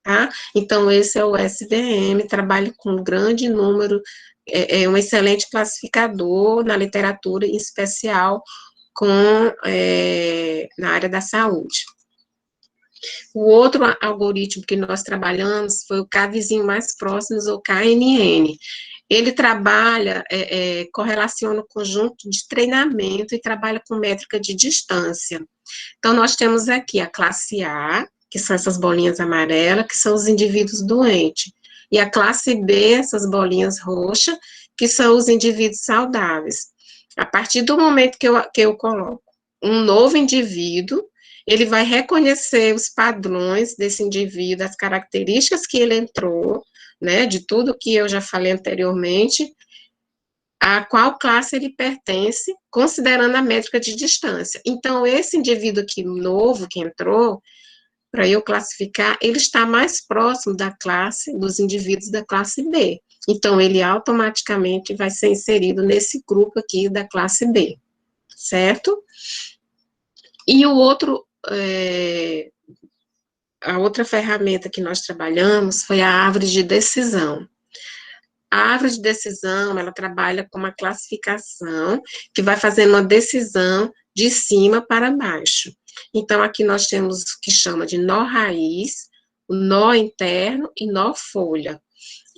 tá? Então, esse é o SVM, trabalha com um grande número, um excelente classificador na literatura, em especial na área da saúde. O outro algoritmo que nós trabalhamos foi o K-vizinho mais próximos, ou KNN. Ele trabalha, correlaciona o conjunto de treinamento e trabalha com métrica de distância. Então, nós temos aqui a classe A, que são essas bolinhas amarelas, que são os indivíduos doentes. E a classe B, essas bolinhas roxas, que são os indivíduos saudáveis. A partir do momento que eu coloco um novo indivíduo, ele vai reconhecer os padrões desse indivíduo, as características que ele entrou, né, de tudo que eu já falei anteriormente, a qual classe ele pertence, considerando a métrica de distância. Então, esse indivíduo aqui novo que entrou, para eu classificar, ele está mais próximo da classe, dos indivíduos da classe B. Então, ele automaticamente vai ser inserido nesse grupo aqui da classe B, certo? E o outro, a outra ferramenta que nós trabalhamos foi a árvore de decisão. A árvore de decisão, ela trabalha com uma classificação que vai fazendo uma decisão de cima para baixo. Então, aqui nós temos o que chama de nó raiz, o nó interno e nó folha.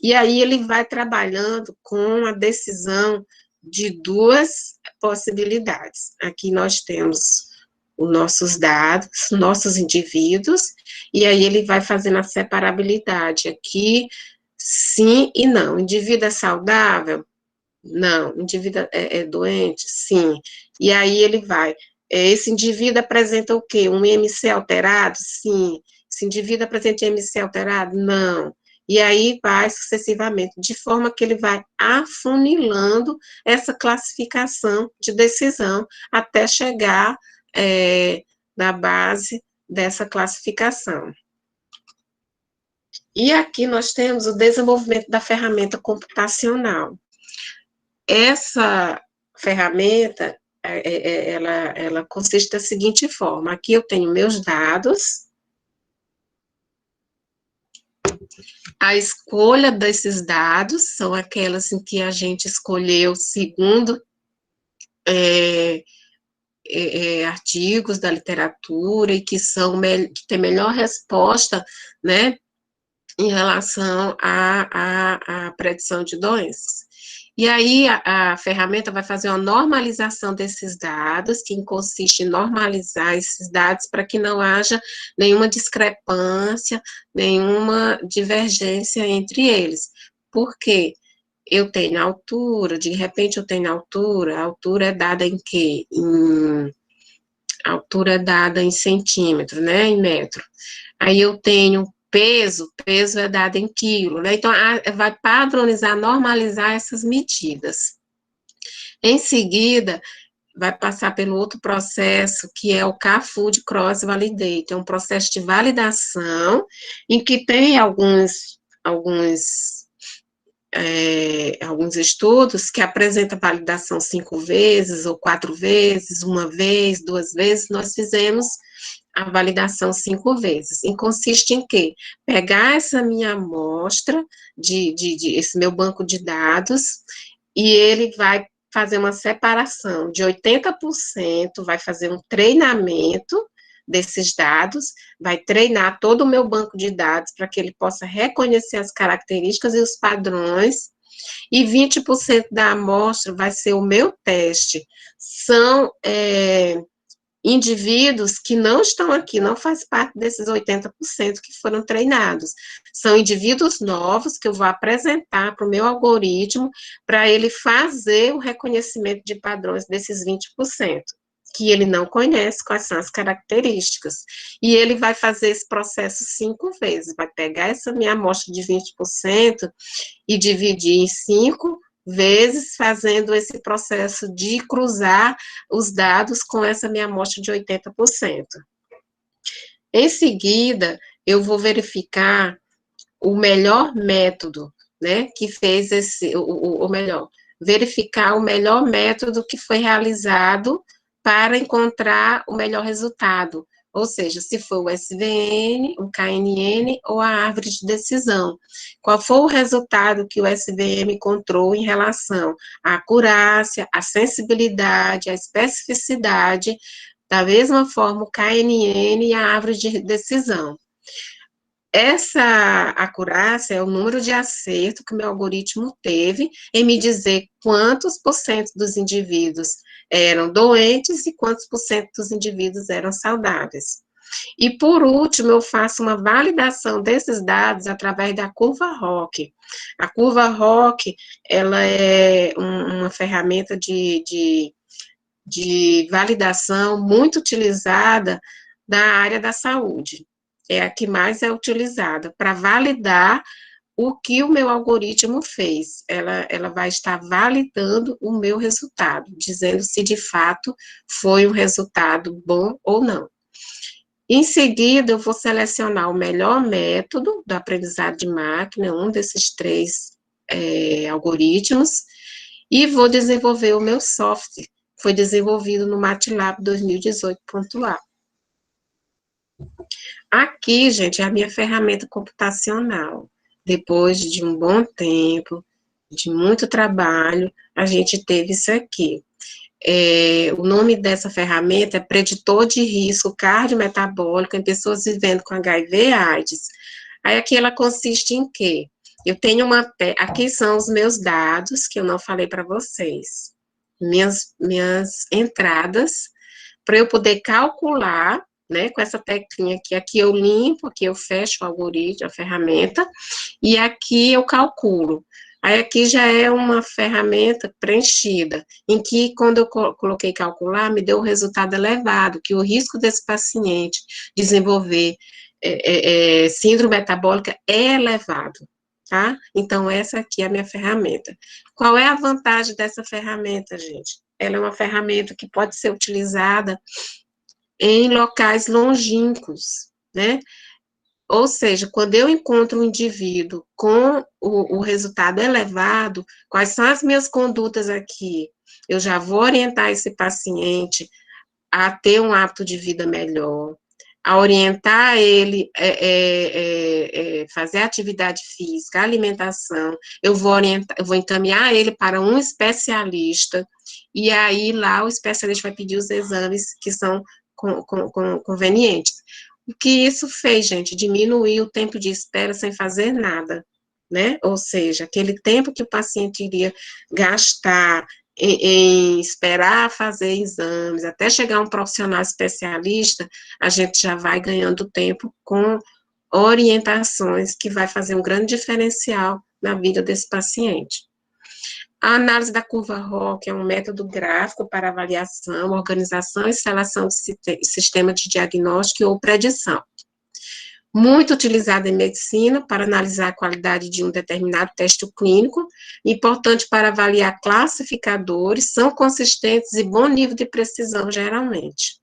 E aí ele vai trabalhando com a decisão de duas possibilidades. Aqui nós temos os nossos dados, nossos indivíduos, e aí ele vai fazendo a separabilidade aqui, sim e não. Indivíduo é saudável? Não. Indivíduo é doente? Sim. E aí ele vai, esse indivíduo apresenta o quê? Um IMC alterado? Sim. Esse indivíduo apresenta IMC alterado? Não. E aí vai sucessivamente, de forma que ele vai afunilando essa classificação de decisão até chegar na base dessa classificação. E aqui nós temos o desenvolvimento da ferramenta computacional. Essa ferramenta, ela consiste da seguinte forma: aqui eu tenho meus dados, a escolha desses dados são aquelas em que a gente escolheu segundo artigos da literatura e que tem melhor resposta, né, em relação à predição de doenças. E aí, a ferramenta vai fazer uma normalização desses dados, que consiste em normalizar esses dados para que não haja nenhuma discrepância, nenhuma divergência entre eles. Por quê? Eu tenho altura, de repente eu tenho altura, a altura é dada em quê? A altura é dada em centímetro, né, em metro. Aí eu tenho peso é dado em quilo, né? Então, vai padronizar, normalizar essas medidas. Em seguida, vai passar pelo outro processo, que é o K-Food Cross Validate, é um processo de validação, em que tem alguns estudos que apresentam validação 5 vezes, ou 4 vezes, 1 vez, 2 vezes. Nós fizemos a validação 5 vezes. E consiste em quê? Pegar essa minha amostra, esse meu banco de dados, e ele vai fazer uma separação de 80%, vai fazer um treinamento desses dados, vai treinar todo o meu banco de dados para que ele possa reconhecer as características e os padrões e 20% da amostra vai ser o meu teste. São indivíduos que não estão aqui, não faz parte desses 80% que foram treinados. São indivíduos novos que eu vou apresentar para o meu algoritmo para ele fazer o reconhecimento de padrões desses 20%, que ele não conhece quais são as características. E ele vai fazer esse processo 5 vezes, vai pegar essa minha amostra de 20% e dividir em 5 vezes, fazendo esse processo de cruzar os dados com essa minha amostra de 80%. Em seguida, eu vou verificar o melhor método, né, que fez verificar o melhor método que foi realizado para encontrar o melhor resultado, ou seja, se foi o SVN, o KNN ou a árvore de decisão. Qual foi o resultado que o SVM encontrou em relação à acurácia, à sensibilidade, à especificidade, da mesma forma o KNN e a árvore de decisão. Essa acurácia é o número de acerto que o meu algoritmo teve em me dizer quantos por cento dos indivíduos eram doentes e quantos por cento dos indivíduos eram saudáveis. E, por último, eu faço uma validação desses dados através da curva ROC. A curva ROC, ela é uma ferramenta de validação muito utilizada na área da saúde. É a que mais é utilizada para validar o que o meu algoritmo fez. Ela vai estar validando o meu resultado, dizendo se de fato foi um resultado bom ou não. Em seguida, eu vou selecionar o melhor método do aprendizado de máquina, um desses 3 algoritmos, e vou desenvolver o meu software. Foi desenvolvido no MATLAB 2018.A. Aqui, gente, é a minha ferramenta computacional. Depois de um bom tempo, de muito trabalho, a gente teve isso aqui. O nome dessa ferramenta é Preditor de Risco Cardiometabólico em Pessoas Vivendo com HIV/AIDS. Aí aqui ela consiste em quê? Eu tenho aqui são os meus dados, que eu não falei para vocês. Minhas entradas, para eu poder calcular, né, com essa teclinha aqui. Aqui eu limpo, aqui eu fecho o algoritmo, a ferramenta, e aqui eu calculo. Aí aqui já é uma ferramenta preenchida, em que quando eu coloquei calcular, me deu um resultado elevado, que o risco desse paciente desenvolver síndrome metabólica é elevado, tá? Então, essa aqui é a minha ferramenta. Qual é a vantagem dessa ferramenta, gente? Ela é uma ferramenta que pode ser utilizada em locais longínquos, né? Ou seja, quando eu encontro um indivíduo com o resultado elevado, quais são as minhas condutas aqui? Eu já vou orientar esse paciente a ter um hábito de vida melhor, a orientar ele fazer atividade física, alimentação, eu vou encaminhar ele para um especialista, e aí lá o especialista vai pedir os exames que são convenientes. O que isso fez, gente? Diminuir o tempo de espera sem fazer nada, né? Ou seja, aquele tempo que o paciente iria gastar em esperar fazer exames, até chegar um profissional especialista, a gente já vai ganhando tempo com orientações que vai fazer um grande diferencial na vida desse paciente. A análise da curva ROC é um método gráfico para avaliação, organização e seleção de sistema de diagnóstico ou predição. Muito utilizado em medicina para analisar a qualidade de um determinado teste clínico, importante para avaliar classificadores, são consistentes e bom nível de precisão, geralmente.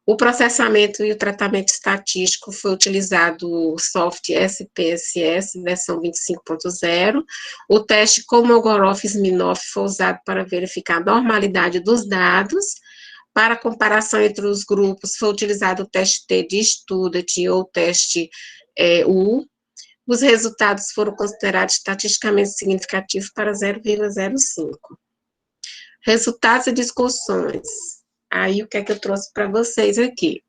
O processamento e o tratamento estatístico foi utilizado o software SPSS, versão 25.0. O teste Kolmogorov-Smirnov foi usado para verificar a normalidade dos dados. Para comparação entre os grupos, foi utilizado o teste T de Student ou o teste U. Os resultados foram considerados estatisticamente significativos para 0,05. Resultados e discussões. Aí, o que é que eu trouxe para vocês aqui?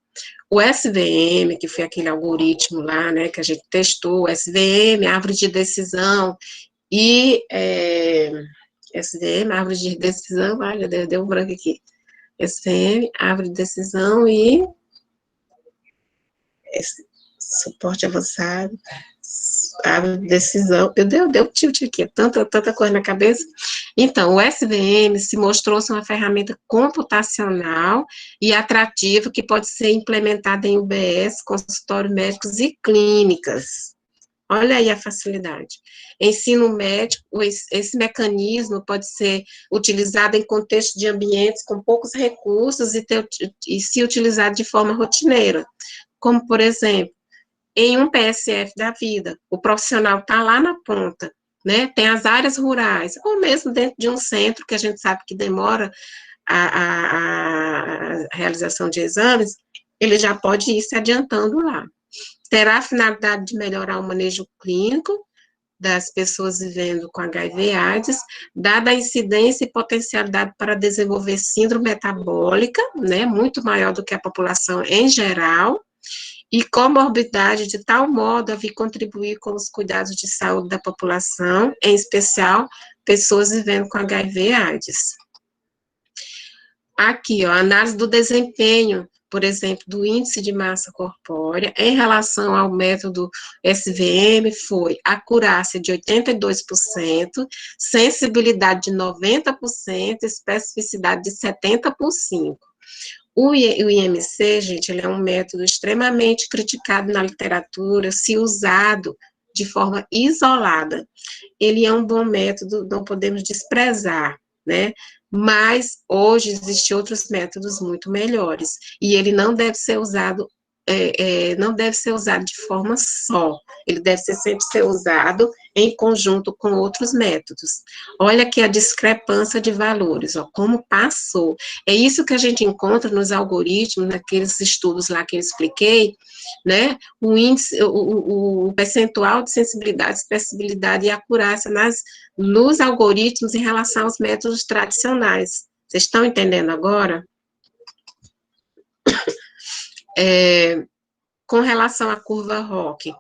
O SVM, que foi aquele algoritmo lá, né, que a gente testou, o SVM, árvore de decisão, e SVM, árvore de decisão, olha, deu um branco aqui. SVM, árvore de decisão e suporte avançado, árvore de decisão, deu tilt aqui, tanta coisa na cabeça. Então, o SVM se mostrou ser uma ferramenta computacional e atrativa que pode ser implementada em UBS, consultórios médicos e clínicas. Olha aí a facilidade. Ensino médico, esse mecanismo pode ser utilizado em contexto de ambientes com poucos recursos e se utilizado de forma rotineira. Como, por exemplo, em um PSF da vida, o profissional está lá na ponta, né? Tem as áreas rurais, ou mesmo dentro de um centro, que a gente sabe que demora a realização de exames, ele já pode ir se adiantando lá. Terá a finalidade de melhorar o manejo clínico das pessoas vivendo com HIV/AIDS, dada a incidência e potencialidade para desenvolver síndrome metabólica, né, muito maior do que a população em geral, e comorbidade de tal modo a vir contribuir com os cuidados de saúde da população, em especial pessoas vivendo com HIV/AIDS. Aqui, ó, análise do desempenho, por exemplo, do índice de massa corpórea, em relação ao método SVM, foi acurácia de 82%, sensibilidade de 90%, especificidade de 70%. O IMC, gente, ele é um método extremamente criticado na literatura, se usado de forma isolada. Ele é um bom método, não podemos desprezar, né? Mas hoje existem outros métodos muito melhores, e ele não deve ser usado, não deve ser usado de forma só, ele deve sempre ser usado em conjunto com outros métodos. Olha aqui a discrepância de valores, ó, como passou. É isso que a gente encontra nos algoritmos, naqueles estudos lá que eu expliquei, né, o índice, o percentual de sensibilidade, especificidade e acurácia nos algoritmos em relação aos métodos tradicionais. Vocês estão entendendo agora? Com relação à curva ROC,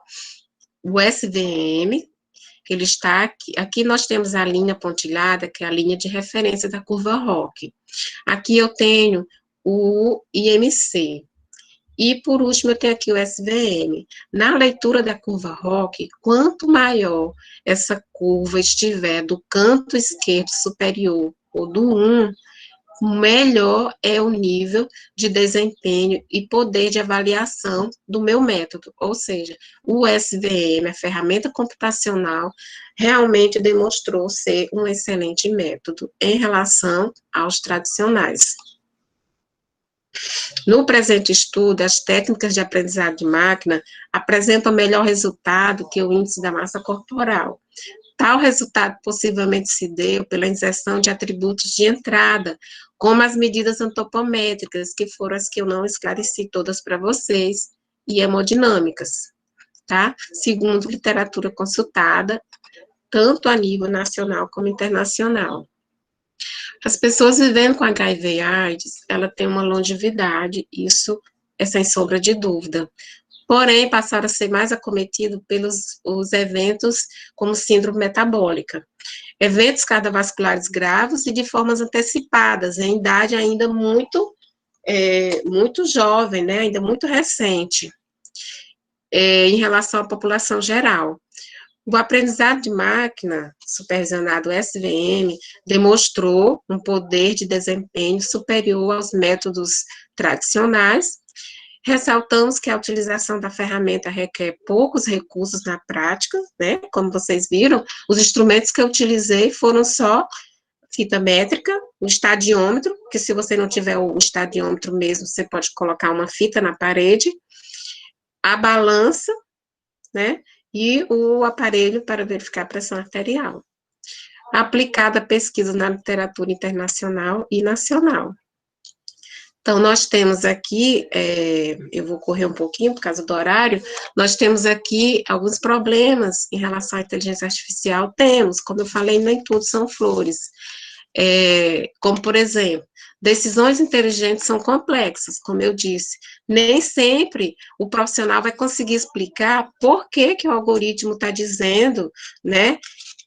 o SVM, ele está aqui nós temos a linha pontilhada, que é a linha de referência da curva ROC. Aqui eu tenho o IMC. E, por último, eu tenho aqui o SVM. Na leitura da curva ROC, quanto maior essa curva estiver do canto esquerdo superior ou do 1, melhor é o nível de desempenho e poder de avaliação do meu método. Ou seja, o SVM, a ferramenta computacional, realmente demonstrou ser um excelente método em relação aos tradicionais. No presente estudo, as técnicas de aprendizado de máquina apresentam melhor resultado que o índice da massa corporal. Tal resultado possivelmente se deu pela inserção de atributos de entrada, como as medidas antropométricas, que foram as que eu não esclareci todas para vocês, e hemodinâmicas, tá? Segundo literatura consultada, tanto a nível nacional como internacional. As pessoas vivendo com HIV/AIDS, ela tem uma longevidade, isso é sem sombra de dúvida. Porém, passaram a ser mais acometidos pelos os eventos como síndrome metabólica. Eventos cardiovasculares graves e de formas antecipadas, em idade ainda muito jovem, né, ainda muito recente, em relação à população geral. O aprendizado de máquina, supervisionado SVM, demonstrou um poder de desempenho superior aos métodos tradicionais. Ressaltamos que a utilização da ferramenta requer poucos recursos na prática, né? Como vocês viram, os instrumentos que eu utilizei foram só fita métrica, o estadiômetro, que se você não tiver o estadiômetro mesmo, você pode colocar uma fita na parede, a balança, né? E o aparelho para verificar a pressão arterial. Aplicada a pesquisa na literatura internacional e nacional. Então, nós temos aqui, eu vou correr um pouquinho por causa do horário, nós temos aqui alguns problemas em relação à inteligência artificial, temos, como eu falei, nem tudo são flores. como, por exemplo, decisões inteligentes são complexas, como eu disse. Nem sempre o profissional vai conseguir explicar por que que o algoritmo está dizendo, né,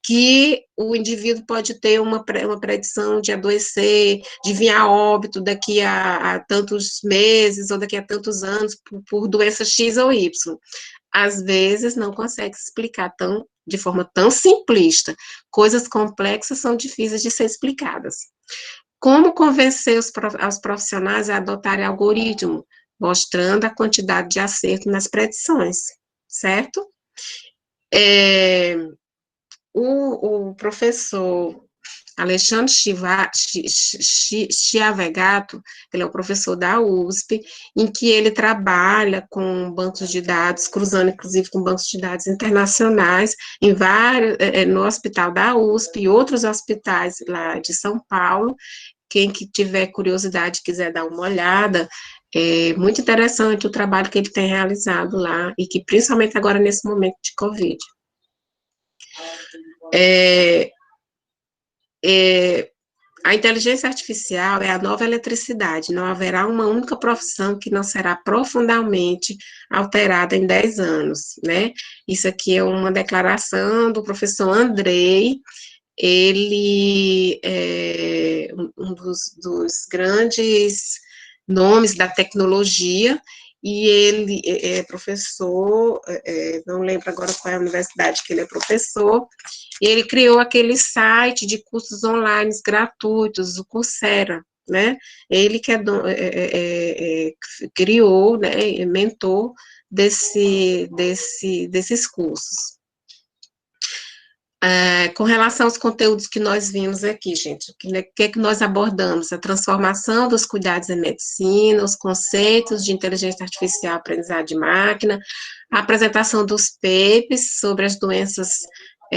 que o indivíduo pode ter uma predição de adoecer, de vir a óbito daqui a tantos meses ou daqui a tantos anos por doença X ou Y. Às vezes não consegue explicar de forma tão simplista. Coisas complexas são difíceis de ser explicadas. Como convencer os profissionais a adotarem algoritmo? Mostrando a quantidade de acerto nas predições, certo? O professor Alexandre Chiavegato, ele é o professor da USP, em que ele trabalha com bancos de dados, cruzando inclusive com bancos de dados internacionais, em no hospital da USP e outros hospitais lá de São Paulo. Quem que tiver curiosidade, quiser dar uma olhada, é muito interessante o trabalho que ele tem realizado lá, e que principalmente agora nesse momento de Covid. A inteligência artificial é a nova eletricidade, não haverá uma única profissão que não será profundamente alterada em 10 anos, né? Isso aqui é uma declaração do professor Andrei. Ele é um dos grandes nomes da tecnologia, e ele é professor, não lembro agora qual é a universidade que ele é professor, e ele criou aquele site de cursos online gratuitos, o Coursera, né? Ele que criou, né, mentor desses cursos. Com relação aos conteúdos que nós vimos aqui, gente, o que é que nós abordamos? A transformação dos cuidados em medicina, os conceitos de inteligência artificial, aprendizado de máquina, a apresentação dos papers sobre as doenças,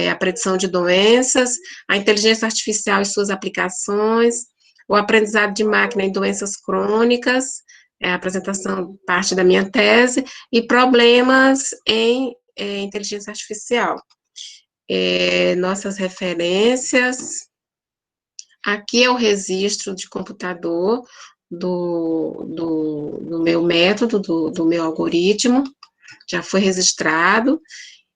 a predição de doenças, a inteligência artificial e suas aplicações, o aprendizado de máquina em doenças crônicas, a apresentação, parte da minha tese, e problemas em inteligência artificial. Nossas referências, aqui é o registro de computador do meu método, do meu algoritmo, já foi registrado,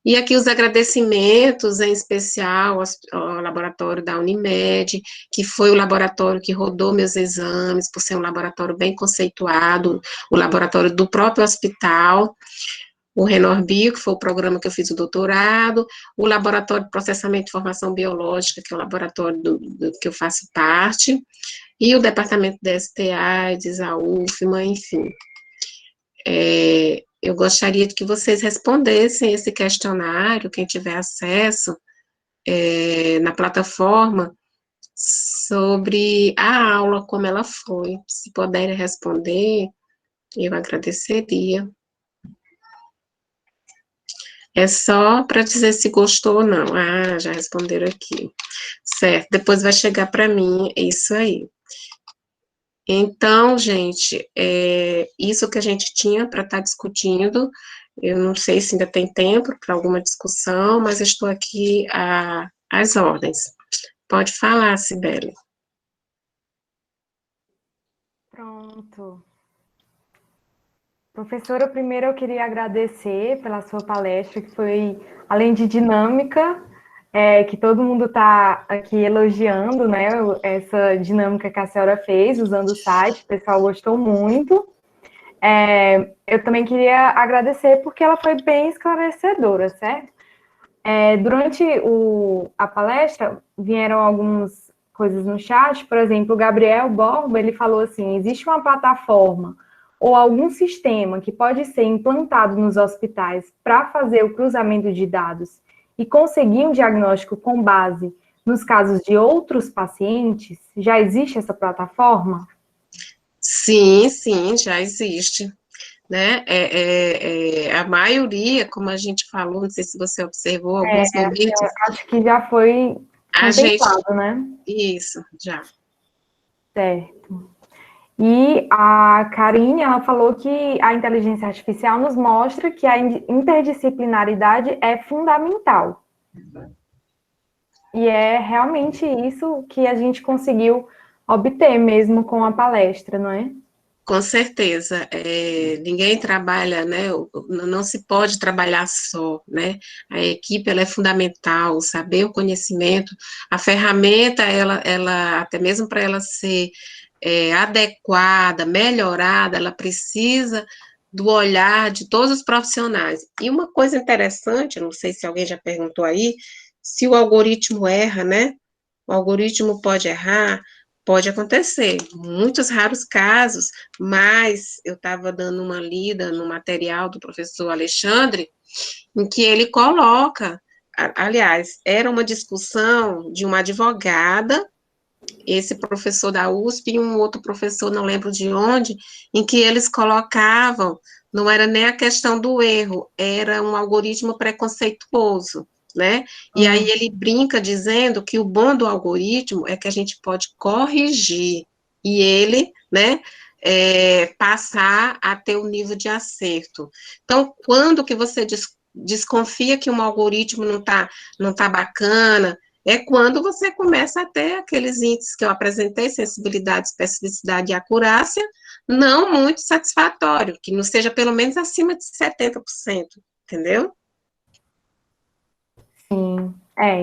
e aqui os agradecimentos, em especial ao laboratório da Unimed, que foi o laboratório que rodou meus exames, por ser um laboratório bem conceituado, o laboratório do próprio hospital, o Renorbio, que foi o programa que eu fiz o doutorado, o Laboratório de Processamento de Informação Biológica, que é o laboratório que eu faço parte, e o Departamento da STAIDS, a UFMA, enfim. Eu gostaria de que vocês respondessem esse questionário, quem tiver acesso, na plataforma, sobre a aula, como ela foi. Se puderem responder, eu agradeceria. É só para dizer se gostou ou não. Ah, já responderam aqui. Certo, depois vai chegar para mim, é isso aí. Então, gente, isso que a gente tinha para estar discutindo. Eu não sei se ainda tem tempo para alguma discussão, mas estou aqui às ordens. Pode falar, Cibele. Pronto. Professora, primeiro eu queria agradecer pela sua palestra, que foi, além de dinâmica, que todo mundo está aqui elogiando, né, essa dinâmica que a senhora fez, usando o site, o pessoal gostou muito. Eu também queria agradecer porque ela foi bem esclarecedora, certo? Durante a palestra, vieram algumas coisas no chat, por exemplo, o Gabriel Borba, ele falou assim, existe uma plataforma ou algum sistema que pode ser implantado nos hospitais para fazer o cruzamento de dados e conseguir um diagnóstico com base nos casos de outros pacientes? Já existe essa plataforma? Sim, já existe, né? A maioria, como a gente falou, não sei se você observou, alguns momentos... Acho que já foi contemplado, né? Isso, já. Certo. E a Karine, ela falou que a inteligência artificial nos mostra que a interdisciplinaridade é fundamental. E é realmente isso que a gente conseguiu obter mesmo com a palestra, não é? Com certeza, ninguém trabalha, né, não se pode trabalhar só, né, a equipe, ela é fundamental, saber o conhecimento, a ferramenta, ela até mesmo para ela ser adequada, melhorada, ela precisa do olhar de todos os profissionais. E uma coisa interessante, não sei se alguém já perguntou aí, se o algoritmo erra, né, o algoritmo pode errar, pode acontecer, muitos raros casos, mas eu estava dando uma lida no material do professor Alexandre, em que ele coloca, aliás, era uma discussão de uma advogada, esse professor da USP e um outro professor, não lembro de onde, em que eles colocavam, não era nem a questão do erro, era um algoritmo preconceituoso, né? E aí ele brinca dizendo que o bom do algoritmo é que a gente pode corrigir, e ele, né, passar a ter o nível de acerto. Então, quando que você desconfia que um algoritmo não tá bacana, é quando você começa a ter aqueles índices que eu apresentei, sensibilidade, especificidade e acurácia, não muito satisfatório, que não seja pelo menos acima de 70%, entendeu? Sim.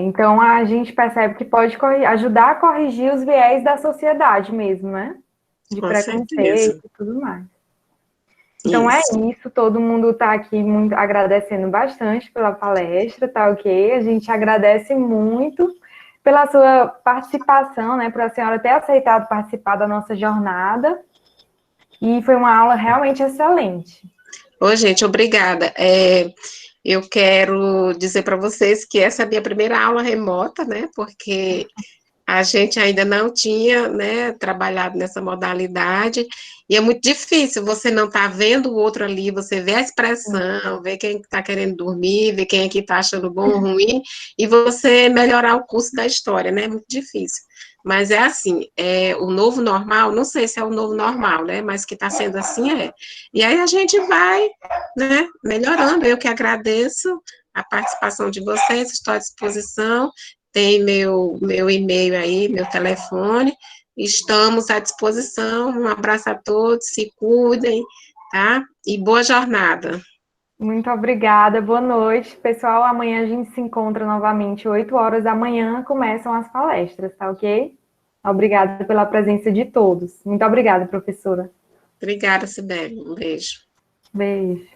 Então a gente percebe que pode ajudar a corrigir os viés da sociedade mesmo, né? De Com preconceito certeza. e tudo mais. Então é Isso. isso, todo mundo está aqui muito agradecendo bastante pela palestra, tá ok? A gente agradece muito pela sua participação, né? Por a senhora ter aceitado participar da nossa jornada. E foi uma aula realmente excelente. Ô, gente, obrigada. Eu quero dizer para vocês que essa é a minha primeira aula remota, né? Porque a gente ainda não tinha, né, trabalhado nessa modalidade, e é muito difícil, você não tá vendo o outro ali, você vê a expressão, vê quem está querendo dormir, vê quem aqui está achando bom ou ruim, e você melhorar o curso da história, né, é muito difícil. Mas é assim, o novo normal, não sei se é o novo normal, né, mas que está sendo assim é. E aí a gente vai, né, melhorando, eu que agradeço a participação de vocês, estou à disposição, tem meu e-mail aí, meu telefone, estamos à disposição, um abraço a todos, se cuidem, tá? E boa jornada. Muito obrigada, boa noite. Pessoal, amanhã a gente se encontra novamente, 8 horas da manhã, começam as palestras, tá ok? Obrigada pela presença de todos. Muito obrigada, professora. Obrigada, Sibeli, um beijo. Beijo.